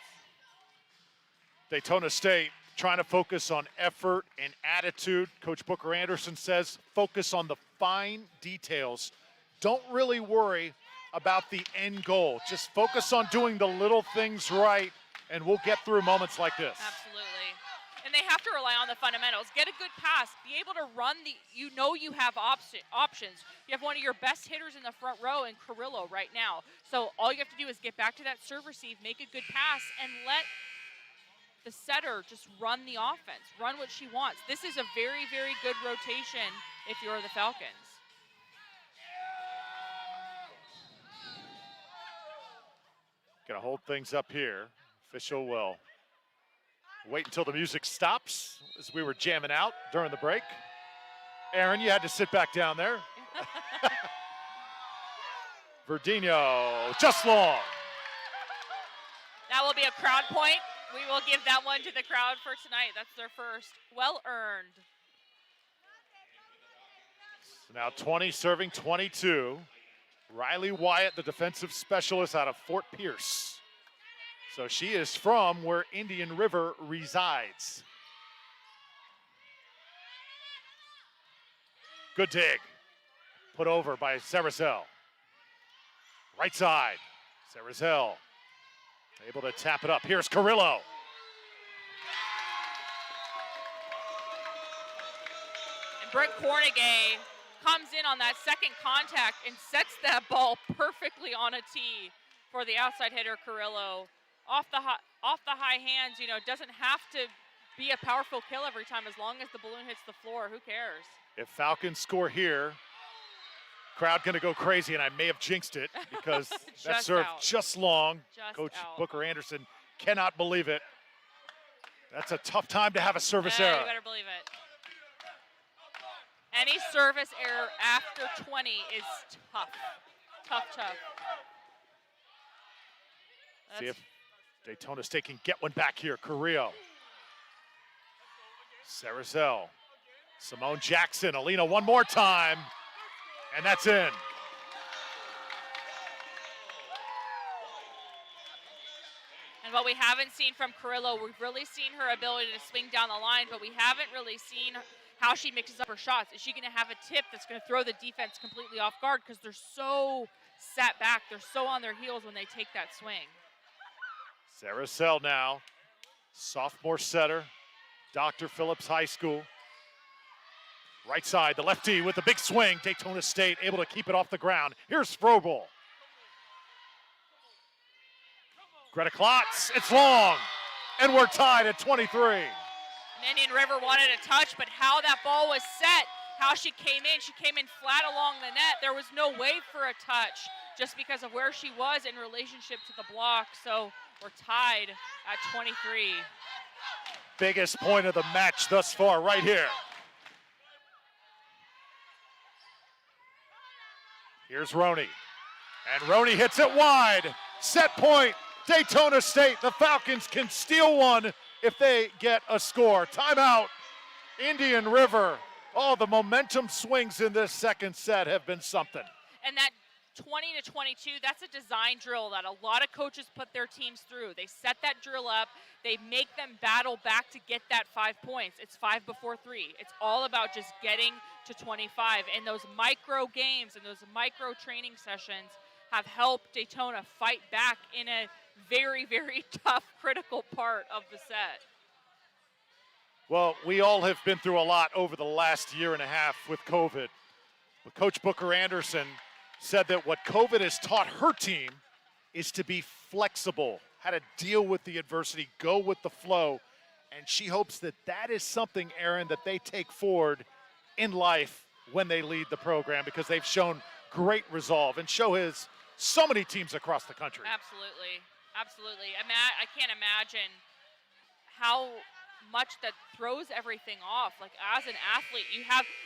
Daytona State trying to focus on effort and attitude. Coach Booker Anderson says focus on the fine details. Don't really worry about the end goal. Just focus on doing the little things right, and we'll get through moments like this. Absolutely. And they have to rely on the fundamentals. Get a good pass. Be able to run you have options. You have one of your best hitters in the front row in Carrillo right now. So all you have to do is get back to that serve receive, make a good pass, and let the setter just run the offense, run what she wants. This is a very, very good rotation if you're the Falcons. Gonna hold things up here. Official will wait until the music stops, as we were jamming out during the break. Aaron, you had to sit back down there. Verdino, just long. That will be a crowd point. We will give that one to the crowd for tonight. That's their first. Well earned. So now 20 serving 22. Riley Wyatt, the defensive specialist out of Fort Pierce. So she is from where Indian River resides. Good dig. Put over by Sarazel. Right side. Sarazel able to tap it up. Here's Carrillo. And Brent Cornegay comes in on that second contact and sets that ball perfectly on a tee for the outside hitter Carrillo. Off the high hands, doesn't have to be a powerful kill every time. As long as the balloon hits the floor, who cares? If Falcons score here, crowd gonna go crazy, and I may have jinxed it because that serve just long. Coach Booker Anderson cannot believe it. That's a tough time to have a service error. You better believe it. Any service error after 20 is tough. Tough. See if Daytona State can get one back here. Carrillo. Sarazel. Simone Jackson. Alina one more time. And that's in. And what we haven't seen from Carrillo, we've really seen her ability to swing down the line, but we haven't really seen how she mixes up her shots. Is she going to have a tip that's going to throw the defense completely off guard because they're so sat back, they're so on their heels when they take that swing. Sarazel now, sophomore setter, Dr. Phillips High School. Right side, the lefty with the big swing. Daytona State able to keep it off the ground. Here's Frobel. Greta Klotz, it's long. And we're tied at 23. And Indian River wanted a touch, but how that ball was set, how she came in flat along the net. There was no way for a touch just because of where she was in relationship to the block. So we're tied at 23. Biggest point of the match thus far right here. Here's Roney. And Roney hits it wide. Set point, Daytona State. The Falcons can steal one if they get a score. Timeout, Indian River. Oh, the momentum swings in this second set have been something. And that 20 to 22, that's a design drill that a lot of coaches put their teams through. They set that drill up. They make them battle back to get that 5 points. It's 5 before 3. It's all about just getting to 25. And those micro games and those micro training sessions have helped Daytona fight back in a very, very tough, critical part of the set. Well, we all have been through a lot over the last year and a half with COVID. But Coach Booker Anderson said that what COVID has taught her team is to be flexible, how to deal with the adversity, go with the flow. And she hopes that that is something, Aaron, that they take forward in life when they lead the program, because they've shown great resolve, and show his so many teams across the country. Absolutely. I can't imagine how much that throws everything off. Like as an athlete,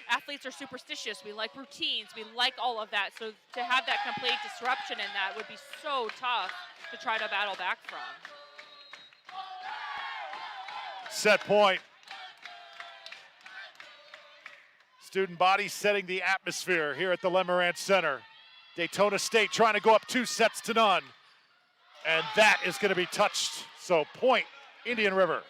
athletes are superstitious. We like routines. We like all of that. So to have that complete disruption in that would be so tough to try to battle back from. Set point. Student body setting the atmosphere here at the Lemarant Center. Daytona State trying to go up 2-0. And that is going to be touched. So point, Indian River.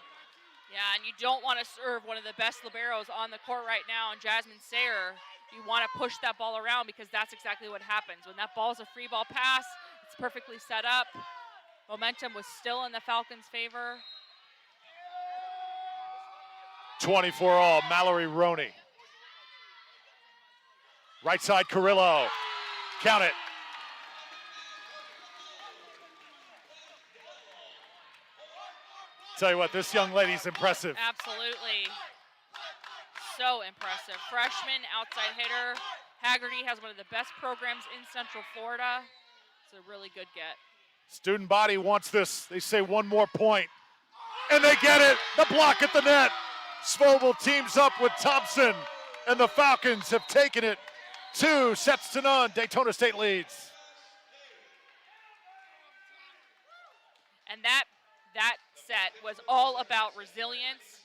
Yeah, and you don't want to serve one of the best liberos on the court right now, and Jasmine Sayer. You want to push that ball around because that's exactly what happens. When that ball's a free ball pass, it's perfectly set up. Momentum was still in the Falcons' favor. 24 all, Mallory Roney. Right side, Carrillo. Count it. Tell you what, this young lady's impressive. Absolutely. So impressive. Freshman, outside hitter. Haggerty has one of the best programs in Central Florida. It's a really good get. Student body wants this. They say one more point. And they get it. The block at the net. Svobel teams up with Thompson. And the Falcons have taken it 2-0. Daytona State leads. And that set was all about resilience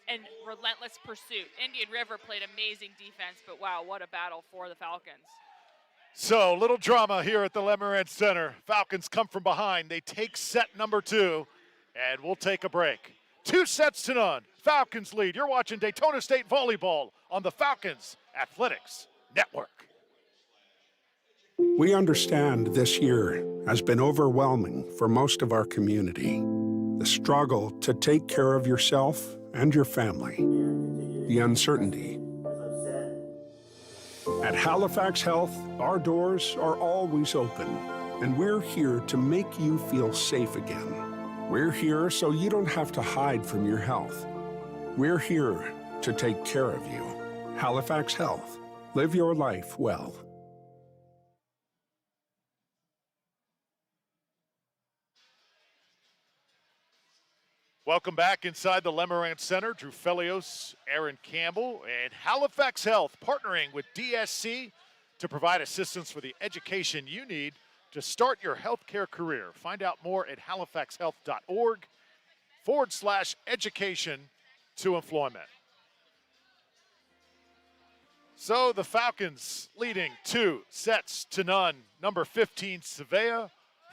and relentless pursuit. Indian River played amazing defense, but wow, what a battle for the Falcons. So, little drama here at the Lemarant Center. Falcons come from behind. They take set number 2, and we'll take a break. 2-0. Falcons lead. You're watching Daytona State Volleyball on the Falcons Athletics Network. We understand this year has been overwhelming for most of our community. The struggle to take care of yourself and your family. The uncertainty. At Halifax Health, our doors are always open, and we're here to make you feel safe again. We're here so you don't have to hide from your health. We're here to take care of you. Halifax Health. Live your life well. Welcome back inside the Lemarant Center. Drew Felios, Aaron Campbell, and Halifax Health partnering with DSC to provide assistance for the education you need to start your healthcare career. Find out more at halifaxhealth.org/education to employment. So the Falcons leading 2-0. Number 15, Savea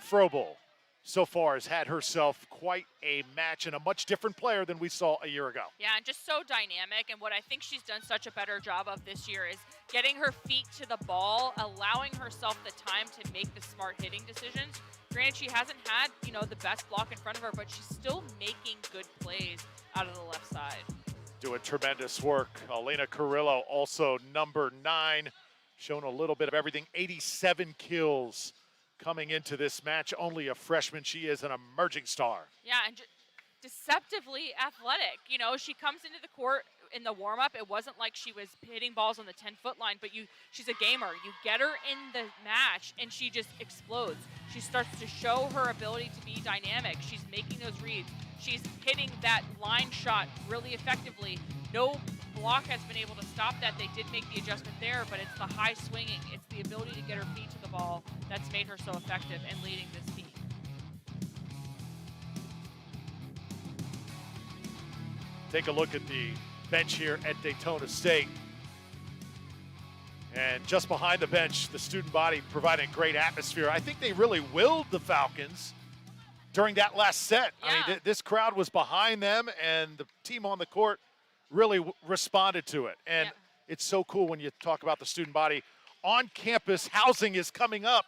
Frobel, so far has had herself quite a match and a much different player than we saw a year ago. Yeah, and just so dynamic. And what I think she's done such a better job of this year is getting her feet to the ball, allowing herself the time to make the smart hitting decisions. Granted, she hasn't had, the best block in front of her, but she's still making good plays out of the left side. Doing tremendous work. Elena Carrillo, also number 9, shown a little bit of everything. 87 kills coming into this match. Only a freshman. She is an emerging star. Yeah, and deceptively athletic. She comes into the court in the warm-up. It wasn't like she was hitting balls on the 10-foot line, but she's a gamer. You get her in the match, and she just explodes. She starts to show her ability to be dynamic. She's making those reads. She's hitting that line shot really effectively. No block has been able to stop that. They did make the adjustment there, but it's the high swinging. It's the ability to get her feet to the ball that's made her so effective in leading this team. Take a look at the bench here at Daytona State. And just behind the bench, the student body providing a great atmosphere. I think they really willed the Falcons during that last set. Yeah. I mean, this crowd was behind them, and the team on the court really responded to it. And yeah. It's so cool when you talk about the student body. On-campus housing is coming up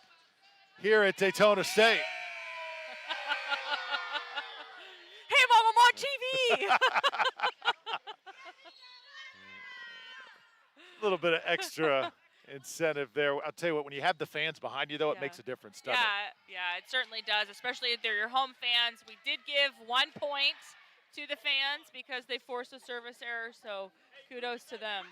here at Daytona State. Hey, Mom, I'm on TV! A little bit of extra incentive there. I'll tell you what, when you have the fans behind you, though, it makes a difference, doesn't it? Yeah, it certainly does, especially if they're your home fans. We did give 1 point to the fans because they forced a service error, so kudos to them.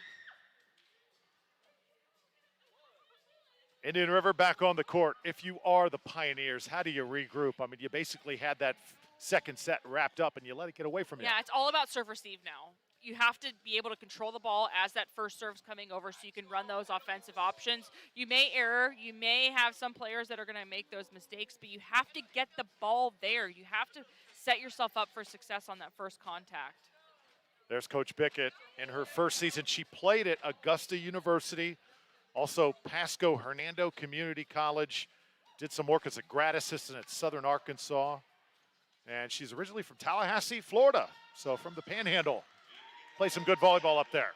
Indian River back on the court. If you are the Pioneers, how do you regroup? I mean, you basically had that second set wrapped up and you let it get away from you. Yeah, it's all about serve receive now. You have to be able to control the ball as that first serve's coming over so you can run those offensive options. You may err, you may have some players that are going to make those mistakes, but you have to get the ball there. You have to set yourself up for success on that first contact. There's Coach Bickett. In her first season, she played at Augusta University, also Pasco Hernando Community College, did some work as a grad assistant at Southern Arkansas, and she's originally from Tallahassee, Florida, so from the Panhandle. Play some good volleyball up there.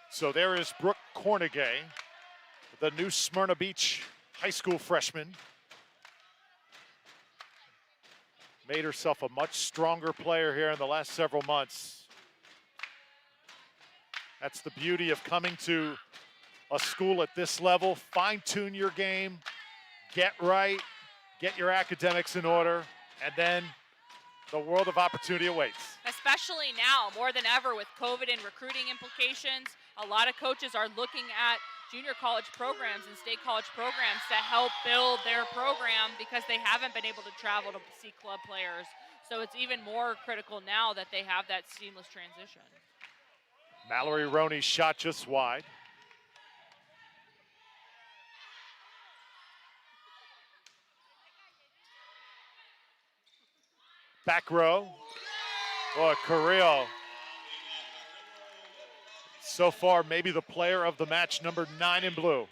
So there is Brooke Cornegay, the new Smyrna Beach high school freshman. Made herself a much stronger player here in the last several months. That's the beauty of coming to a school at this level. Fine-tune your game, get right, get your academics in order, and then the world of opportunity awaits. Especially now, more than ever with COVID and recruiting implications, a lot of coaches are looking at junior college programs and state college programs to help build their program because they haven't been able to travel to see club players. So it's even more critical now that they have that seamless transition. Mallory Roney's shot just wide. Back row. Boy, Carrillo. So far, maybe the player of the match, number 9 in blue.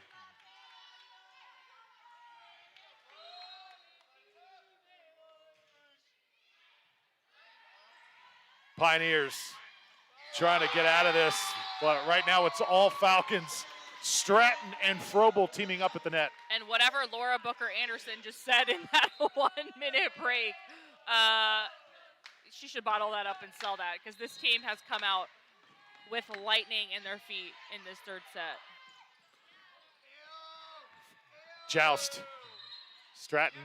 Pioneers trying to get out of this, but right now it's all Falcons. Stratton and Frobel teaming up at the net. And whatever Laura Booker Anderson just said in that 1-minute break, she should bottle that up and sell that because this team has come out with lightning in their feet in this third set. Joust. Stratton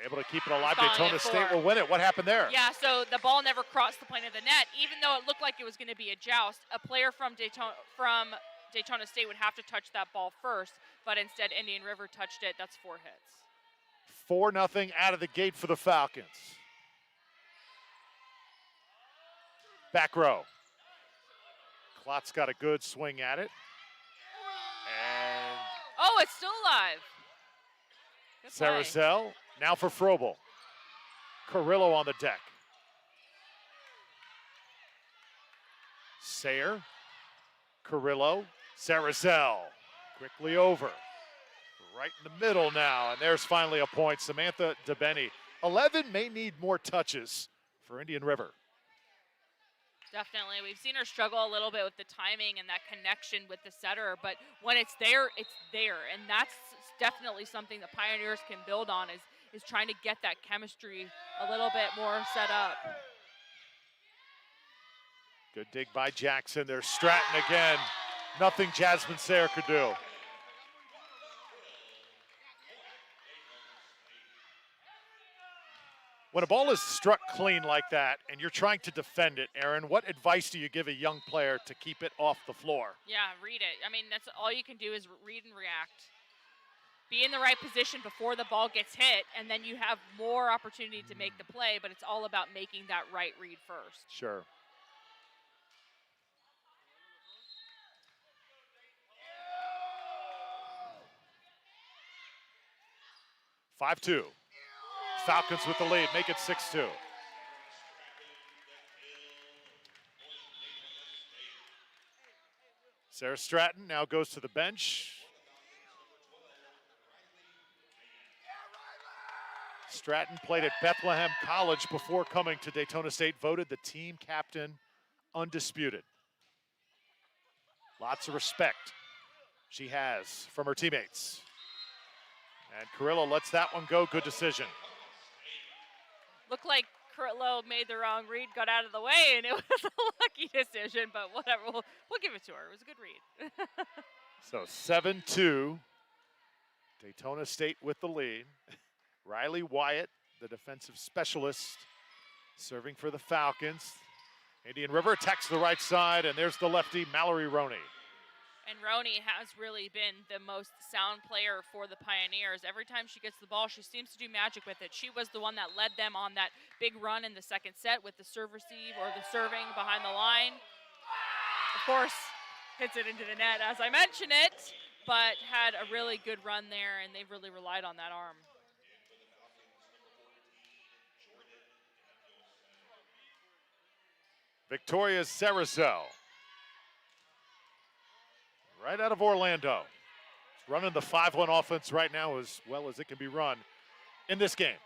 able to keep it alive. Falling Daytona at State 4. will win it. What happened there? Yeah, so the ball never crossed the plane of the net. Even though it looked like it was going to be a joust, a player from Daytona State would have to touch that ball first, but instead Indian River touched it. That's 4 hits. 4-0 out of the gate for the Falcons. Back row. Klott's got a good swing at it. And Oh, it's still alive. Good play. Saracel now for Frobel. Carrillo on the deck. Sayer, Carrillo, Saracel quickly over. Right in the middle now, and there's finally a point. Samantha DeBenny. 11 may need more touches for Indian River. Definitely. We've seen her struggle a little bit with the timing and that connection with the setter, but when it's there, it's there. And that's definitely something the Pioneers can build on is trying to get that chemistry a little bit more set up. Good dig by Jackson. There's Stratton again. Nothing Jasmine Sayer could do. When a ball is struck clean like that and you're trying to defend it, Aaron, what advice do you give a young player to keep it off the floor? Yeah, read it. I mean, that's all you can do is read and react. Be in the right position before the ball gets hit, and then you have more opportunity to make the play, but it's all about making that right read first. Sure. (5-2). Falcons with the lead, make it 6-2. Sarah Stratton now goes to the bench. Stratton played at Bethlehem College before coming to Daytona State, voted the team captain, undisputed. Lots of respect she has from her teammates. And Carrillo lets that one go, good decision. Looked like Carrillo made the wrong read, got out of the way, and it was a lucky decision, but whatever, we'll give it to her. It was a good read. So 7-2, Daytona State with the lead. Riley Wyatt, the defensive specialist, serving for the Falcons. Indian River attacks the right side, and there's the lefty, Mallory Roney. And Roni has really been the most sound player for the Pioneers. Every time she gets the ball, she seems to do magic with it. She was the one that led them on that big run in the second set with the serve receive or the serving behind the line. Of course, hits it into the net as I mentioned it, but had a really good run there, and they've really relied on that arm. Victoria Cerezo, right out of Orlando. Running the 5-1 offense right now as well as it can be run in this game.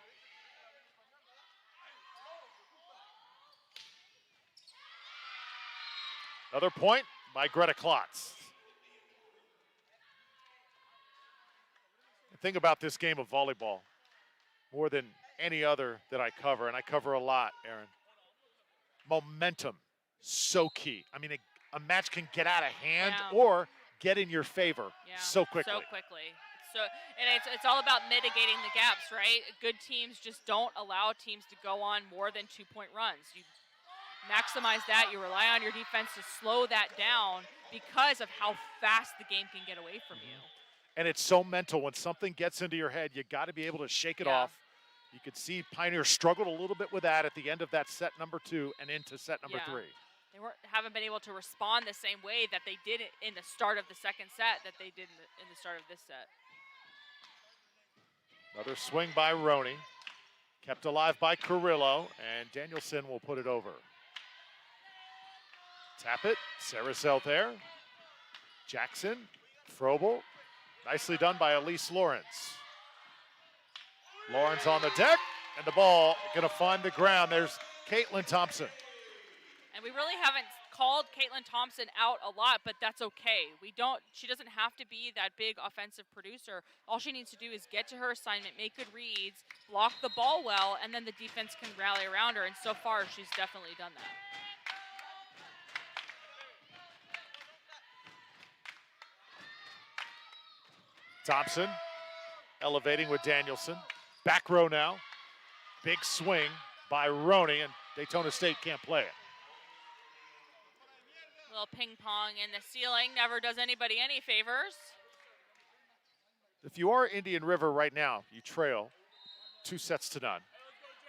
Another point by Greta Klotz. The thing about this game of volleyball, more than any other that I cover, and I cover a lot, Aaron, momentum, so key. I mean, a match can get out of hand or get in your favor so quickly. So quickly. And it's all about mitigating the gaps, right? Good teams just don't allow teams to go on more than 2-point runs. You maximize that. You rely on your defense to slow that down because of how fast the game can get away from you. And it's so mental. When something gets into your head, you got to be able to shake it off. You could see Pioneers struggled a little bit with that at the end of that set number 2 and into set number 3. They haven't been able to respond the same way that they did in the start of the second set that they did in the start of this set. Another swing by Roni. Kept alive by Carrillo, and Danielson will put it over. Tap it, Cerezo there. Jackson, Frobel. Nicely done by Elise Lawrence. Lawrence on the deck, and the ball gonna find the ground. There's Caitlin Thompson. And we really haven't called Caitlin Thompson out a lot, but that's okay. She doesn't have to be that big offensive producer. All she needs to do is get to her assignment, make good reads, block the ball well, and then the defense can rally around her. And so far, she's definitely done that. Thompson elevating with Danielson. Back row now. Big swing by Roni, and Daytona State can't play it. Little ping pong in the ceiling never does anybody any favors. If you are Indian River right now, you trail 2-0.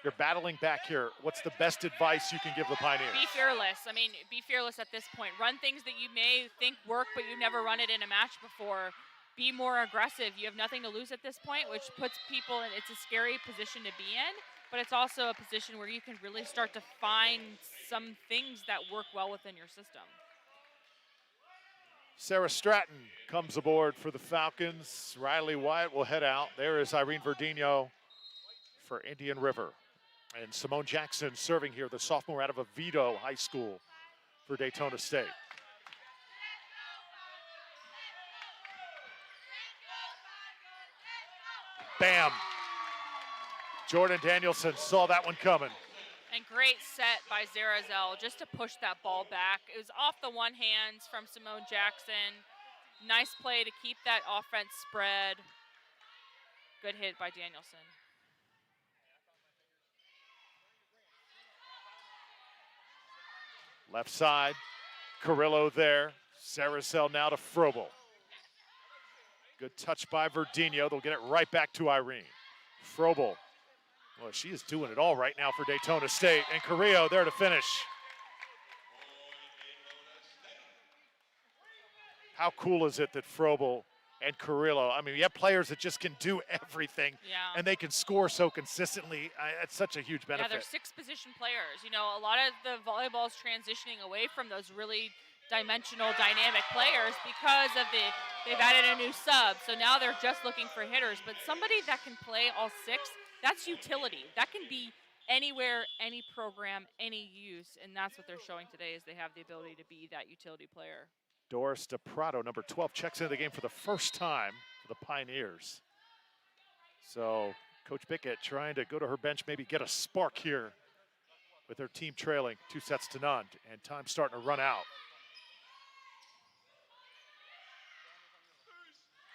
You're battling back here. What's the best advice you can give the Pioneers? Be fearless. I mean, be fearless at this point. Run things that you may think work, but you've never run it in a match before. Be more aggressive. You have nothing to lose at this point, which puts people in, it's a scary position to be in, but it's also a position where you can really start to find some things that work well within your system. Sarah Stratton comes aboard for the Falcons. Riley Wyatt will head out. There is Irene Verdino for Indian River. And Simone Jackson serving here, the sophomore out of Oviedo High School for Daytona State. Bam! Jordan Danielson saw that one coming. And great set by Cerezo just to push that ball back. It was off the one hands from Simone Jackson. Nice play to keep that offense spread. Good hit by Danielson. Left side, Carrillo there. Cerezo now to Frobel. Good touch by Verdino. They'll get it right back to Irene. Frobel. Well, she is doing it all right now for Daytona State. And Carrillo there to finish. How cool is it that Frobel and Carrillo, I mean, you have players that just can do everything, and they can score so consistently. It's such a huge benefit. Yeah, they're 6-position players. You know, a lot of the volleyball is transitioning away from those really dimensional, dynamic players because of they've added a new sub. So now they're just looking for hitters. But somebody that can play all 6, that's utility. That can be anywhere, any program, any use. And that's what they're showing today is they have the ability to be that utility player. Doris DePrato, number 12, checks into the game for the first time for the Pioneers. So Coach Bickett trying to go to her bench, maybe get a spark here with their team trailing 2-0, and time starting to run out.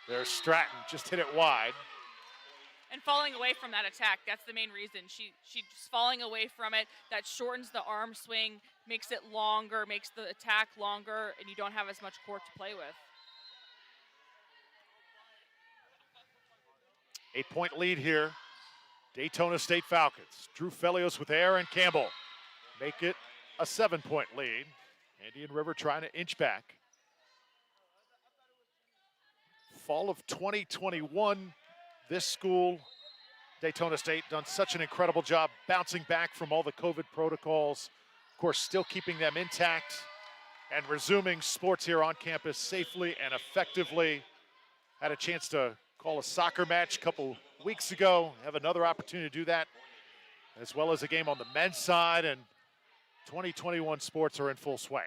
There's Stratton, just hit it wide. And falling away from that attack, that's the main reason. She's falling away from it. That shortens the arm swing, makes it longer, makes the attack longer, and you don't have as much court to play with. 8-point lead here. Daytona State Falcons. Drew Felios with Aaron Campbell. Make it a 7-point lead. Indian River trying to inch back. Fall of 2021, this school, Daytona State, done such an incredible job bouncing back from all the COVID protocols. Of course, still keeping them intact and resuming sports here on campus safely and effectively. Had a chance to call a soccer match a couple weeks ago, have another opportunity to do that, as well as a game on the men's side, and 2021 sports are in full swing.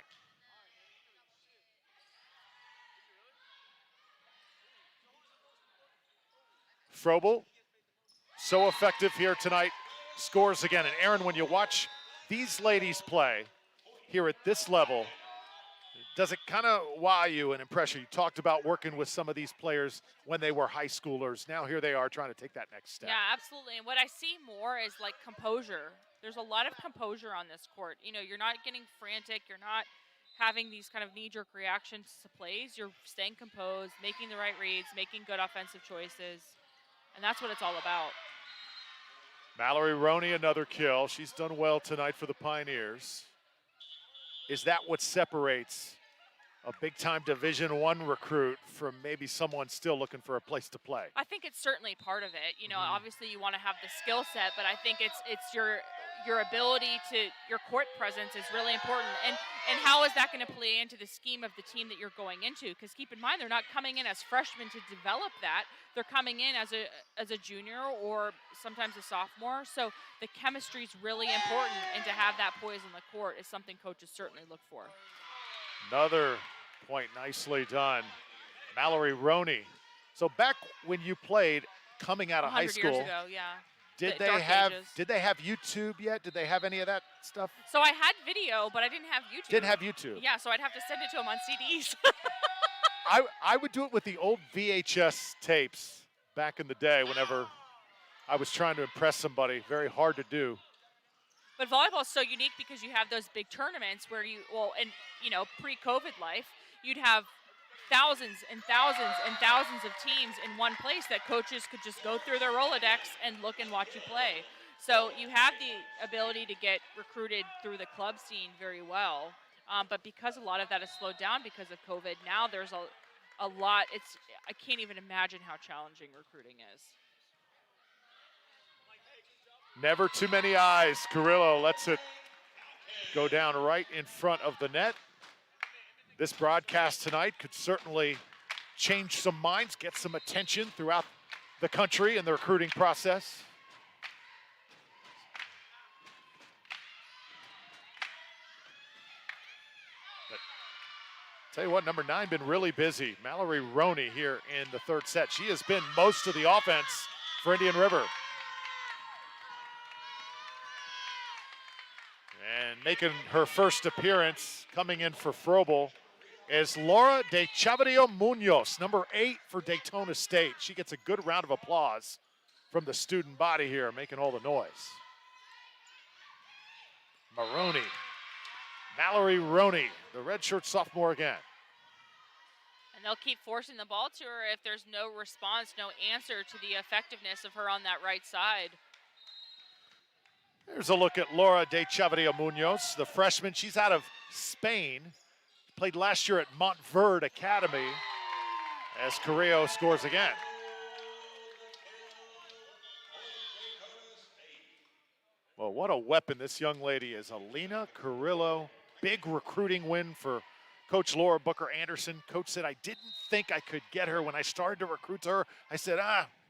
Frobel, so effective here tonight, scores again. And Aaron, when you watch these ladies play here at this level, does it kind of wow you and impress you? You talked about working with some of these players when they were high schoolers. Now here they are trying to take that next step. Yeah, absolutely. And what I see more is like composure. There's a lot of composure on this court. You know, you're not getting frantic. You're not having these kind of knee-jerk reactions to plays. You're staying composed, making the right reads, making good offensive choices. And that's what it's all about. Mallory Roney, another kill. She's done well tonight for the Pioneers. Is that what separates a big-time Division I recruit from maybe someone still looking for a place to play? I think it's certainly part of it. You know, obviously you want to have the skill set, but I think it's your ability to, your court presence is really important. And how is that going to play into the scheme of the team that you're going into? Because keep in mind, they're not coming in as freshmen to develop that. They're coming in as a junior or sometimes a sophomore. So the chemistry is really important, and to have that poise on the court is something coaches certainly look for. Another point nicely done. Mallory Roney. So back when you played coming out of high school, 100 years ago, yeah. Did Dark they have YouTube yet? Did they have any of that stuff? So I had video, but I didn't have YouTube. Didn't have YouTube. Yeah, so I'd have to send it to them on CDs. I would do it with the old VHS tapes back in the day whenever I was trying to impress somebody. Very hard to do. But volleyball is so unique because you have those big tournaments where pre-COVID life, you'd have thousands and thousands and thousands of teams in one place that coaches could just go through their Rolodex and look and watch you play. So you have the ability to get recruited through the club scene very well. But because a lot of that is slowed down because of COVID, now there's a lot. I can't even imagine how challenging recruiting is. Never too many eyes. Carrillo lets it go down right in front of the net. This broadcast tonight could certainly change some minds, get some attention throughout the country in the recruiting process. But tell you what, number 9 been really busy. Mallory Roney here in the third set. She has been most of the offense for Indian River. And making her first appearance, coming in for Frobel, is Laura de Chavarrio Munoz, number 8 for Daytona State. She gets a good round of applause from the student body here, making all the noise. Mallory Roney, the redshirt sophomore again. And they'll keep forcing the ball to her if there's no response, no answer to the effectiveness of her on that right side. There's a look at Laura de Chavarrio Munoz, the freshman. She's out of Spain. Played last year at Montverde Academy as Carrillo scores again. Well, what a weapon this young lady is. Alina Carrillo, big recruiting win for Coach Laura Booker Anderson. Coach said, I didn't think I could get her when I started to recruit her. I said,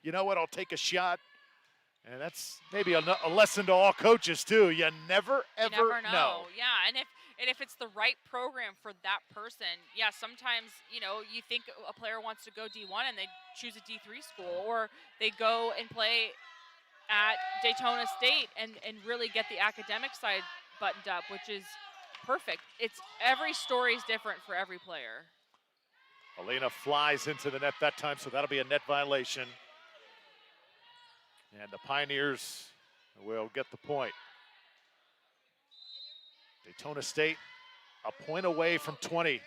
you know what, I'll take a shot. And that's maybe a lesson to all coaches too. You never, ever know. Yeah, and if it's the right program for that person, yeah, sometimes, you think a player wants to go D1 and they choose a D3 school, or they go and play at Daytona State and really get the academic side buttoned up, which is perfect. Every story is different for every player. Alina flies into the net that time, so that'll be a net violation. And the Pioneers will get the point. Daytona State a point away from 20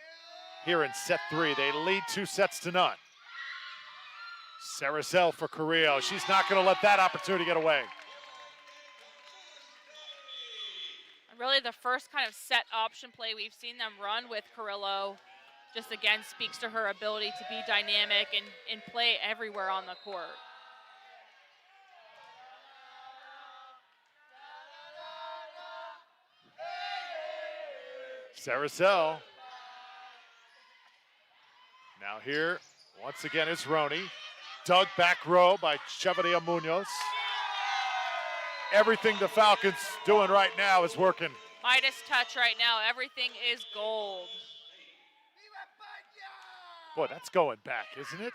here in set 3. They lead 2-0. Saracel for Carrillo. She's not going to let that opportunity get away. Really the first kind of set option play we've seen them run with Carrillo just again speaks to her ability to be dynamic and play everywhere on the court. Saracel. Now here, once again, is Roney. Dug back row by Chevalier Munoz. Everything the Falcons doing right now is working. Midas touch right now. Everything is gold. Boy, that's going back, isn't it?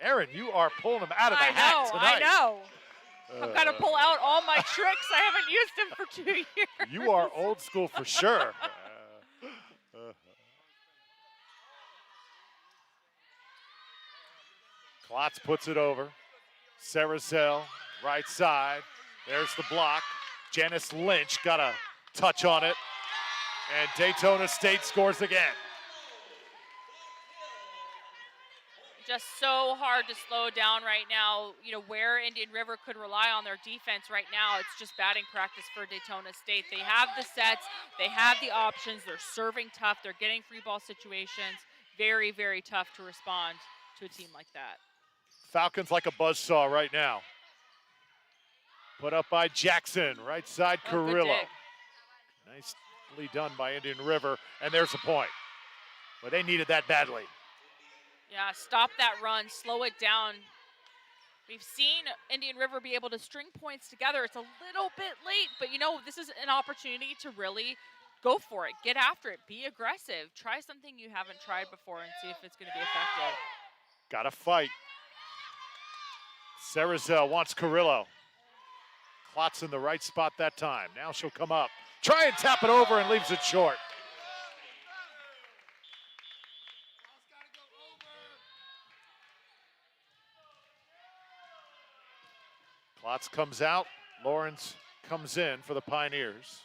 Aaron, you are pulling them out of the hat tonight. I know. I've got to pull out all my tricks. I haven't used them for 2 years. You are old school for sure. Klotz puts it over. Saracel, right side. There's the block. Janice Lynch got a touch on it. And Daytona State scores again. Just so hard to slow down right now. You know, where Indian River could rely on their defense right now, it's just batting practice for Daytona State. They have the sets, they have the options, they're serving tough, they're getting free ball situations. Very, very tough to respond to a team like that. Falcons like a buzzsaw right now. Put up by Jackson, right side Carrillo. Nicely done by Indian River, and there's a point. But they needed that badly. Yeah, stop that run, slow it down. We've seen Indian River be able to string points together. It's a little bit late, but you know, this is an opportunity to really go for it. Get after it, be aggressive. Try something you haven't tried before and see if it's gonna be effective. Gotta fight. Saracel wants Carrillo. Klotz in the right spot that time. Now she'll come up. Try and tap it over and leaves it short. Klotz comes out. Lawrence comes in for the Pioneers.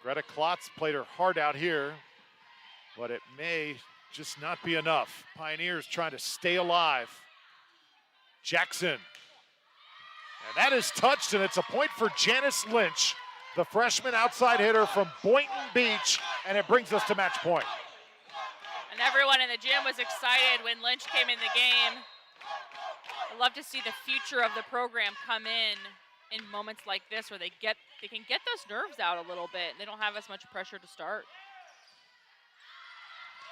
Greta Klotz played her heart out here, but it may just not be enough. Pioneers trying to stay alive. Jackson. And that is touched, and it's a point for Janice Lynch, the freshman outside hitter from Boynton Beach, and it brings us to match point. And everyone in the gym was excited when Lynch came in the game. I love to see the future of the program come in moments like this where they can get those nerves out a little bit. They don't have as much pressure to start.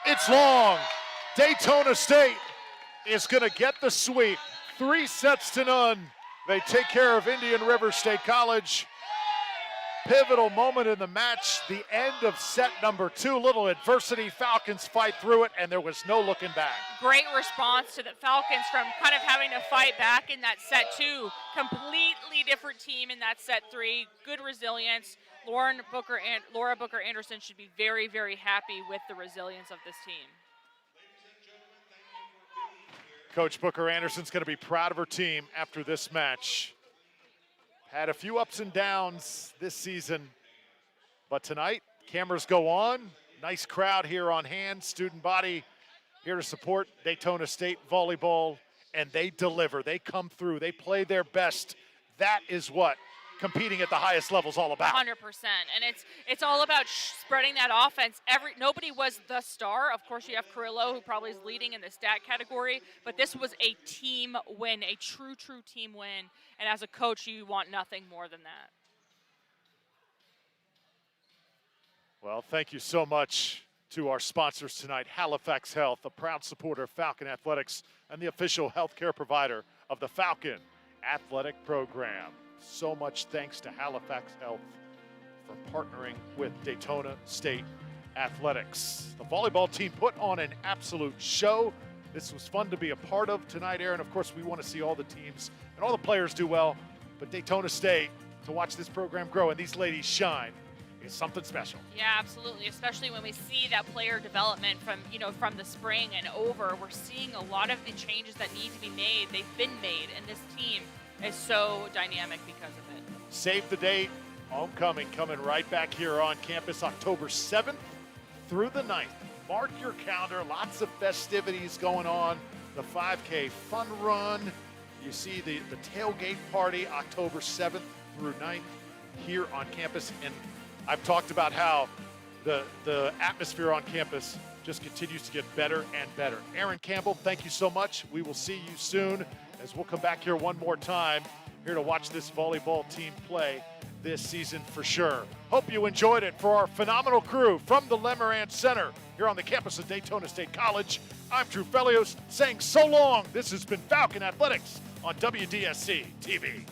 It's long. Daytona State is going to get the sweep. 3-0. They take care of Indian River State College. Pivotal moment in the match, the end of set number 2. Little adversity, Falcons fight through it, and there was no looking back. Great response to the Falcons from kind of having to fight back in that set 2. Completely different team in that set 3. Good resilience. Laura Booker Anderson should be very, very happy with the resilience of this team. Coach Booker Anderson's going to be proud of her team after this match. Had a few ups and downs this season, but tonight, cameras go on. Nice crowd here on hand, student body here to support Daytona State Volleyball, and they deliver. They come through. They play their best. That is what competing at the highest level is all about. 100%, and it's all about spreading that offense. Nobody was the star. Of course, you have Carrillo, who probably is leading in the stat category, but this was a team win, a true team win, and as a coach, you want nothing more than that. Well, thank you so much to our sponsors tonight, Halifax Health, a proud supporter of Falcon Athletics and the official healthcare provider of the Falcon Athletic Program. So much thanks to Halifax Health for partnering with Daytona State Athletics. The volleyball team put on an absolute show. This was fun to be a part of tonight, Aaron. Of course, we want to see all the teams and all the players do well, but Daytona State, to watch this program grow and these ladies shine, is something special. Yeah, absolutely, especially when we see that player development from the spring and over. We're seeing a lot of the changes that need to be made. They've been made, and this team is so dynamic because of it. Save the date. Homecoming coming right back here on campus October 7th through the 9th. Mark your calendar, lots of festivities going on. The 5K fun run. You see the tailgate party October 7th through 9th here on campus. And I've talked about how the atmosphere on campus just continues to get better and better. Aaron Campbell, thank you so much. We will see you soon as we'll come back here one more time, here to watch this volleyball team play this season for sure. Hope you enjoyed it. For our phenomenal crew from the Lemarant Center here on the campus of Daytona State College, I'm Drew Felios saying so long. This has been Falcon Athletics on WDSC TV.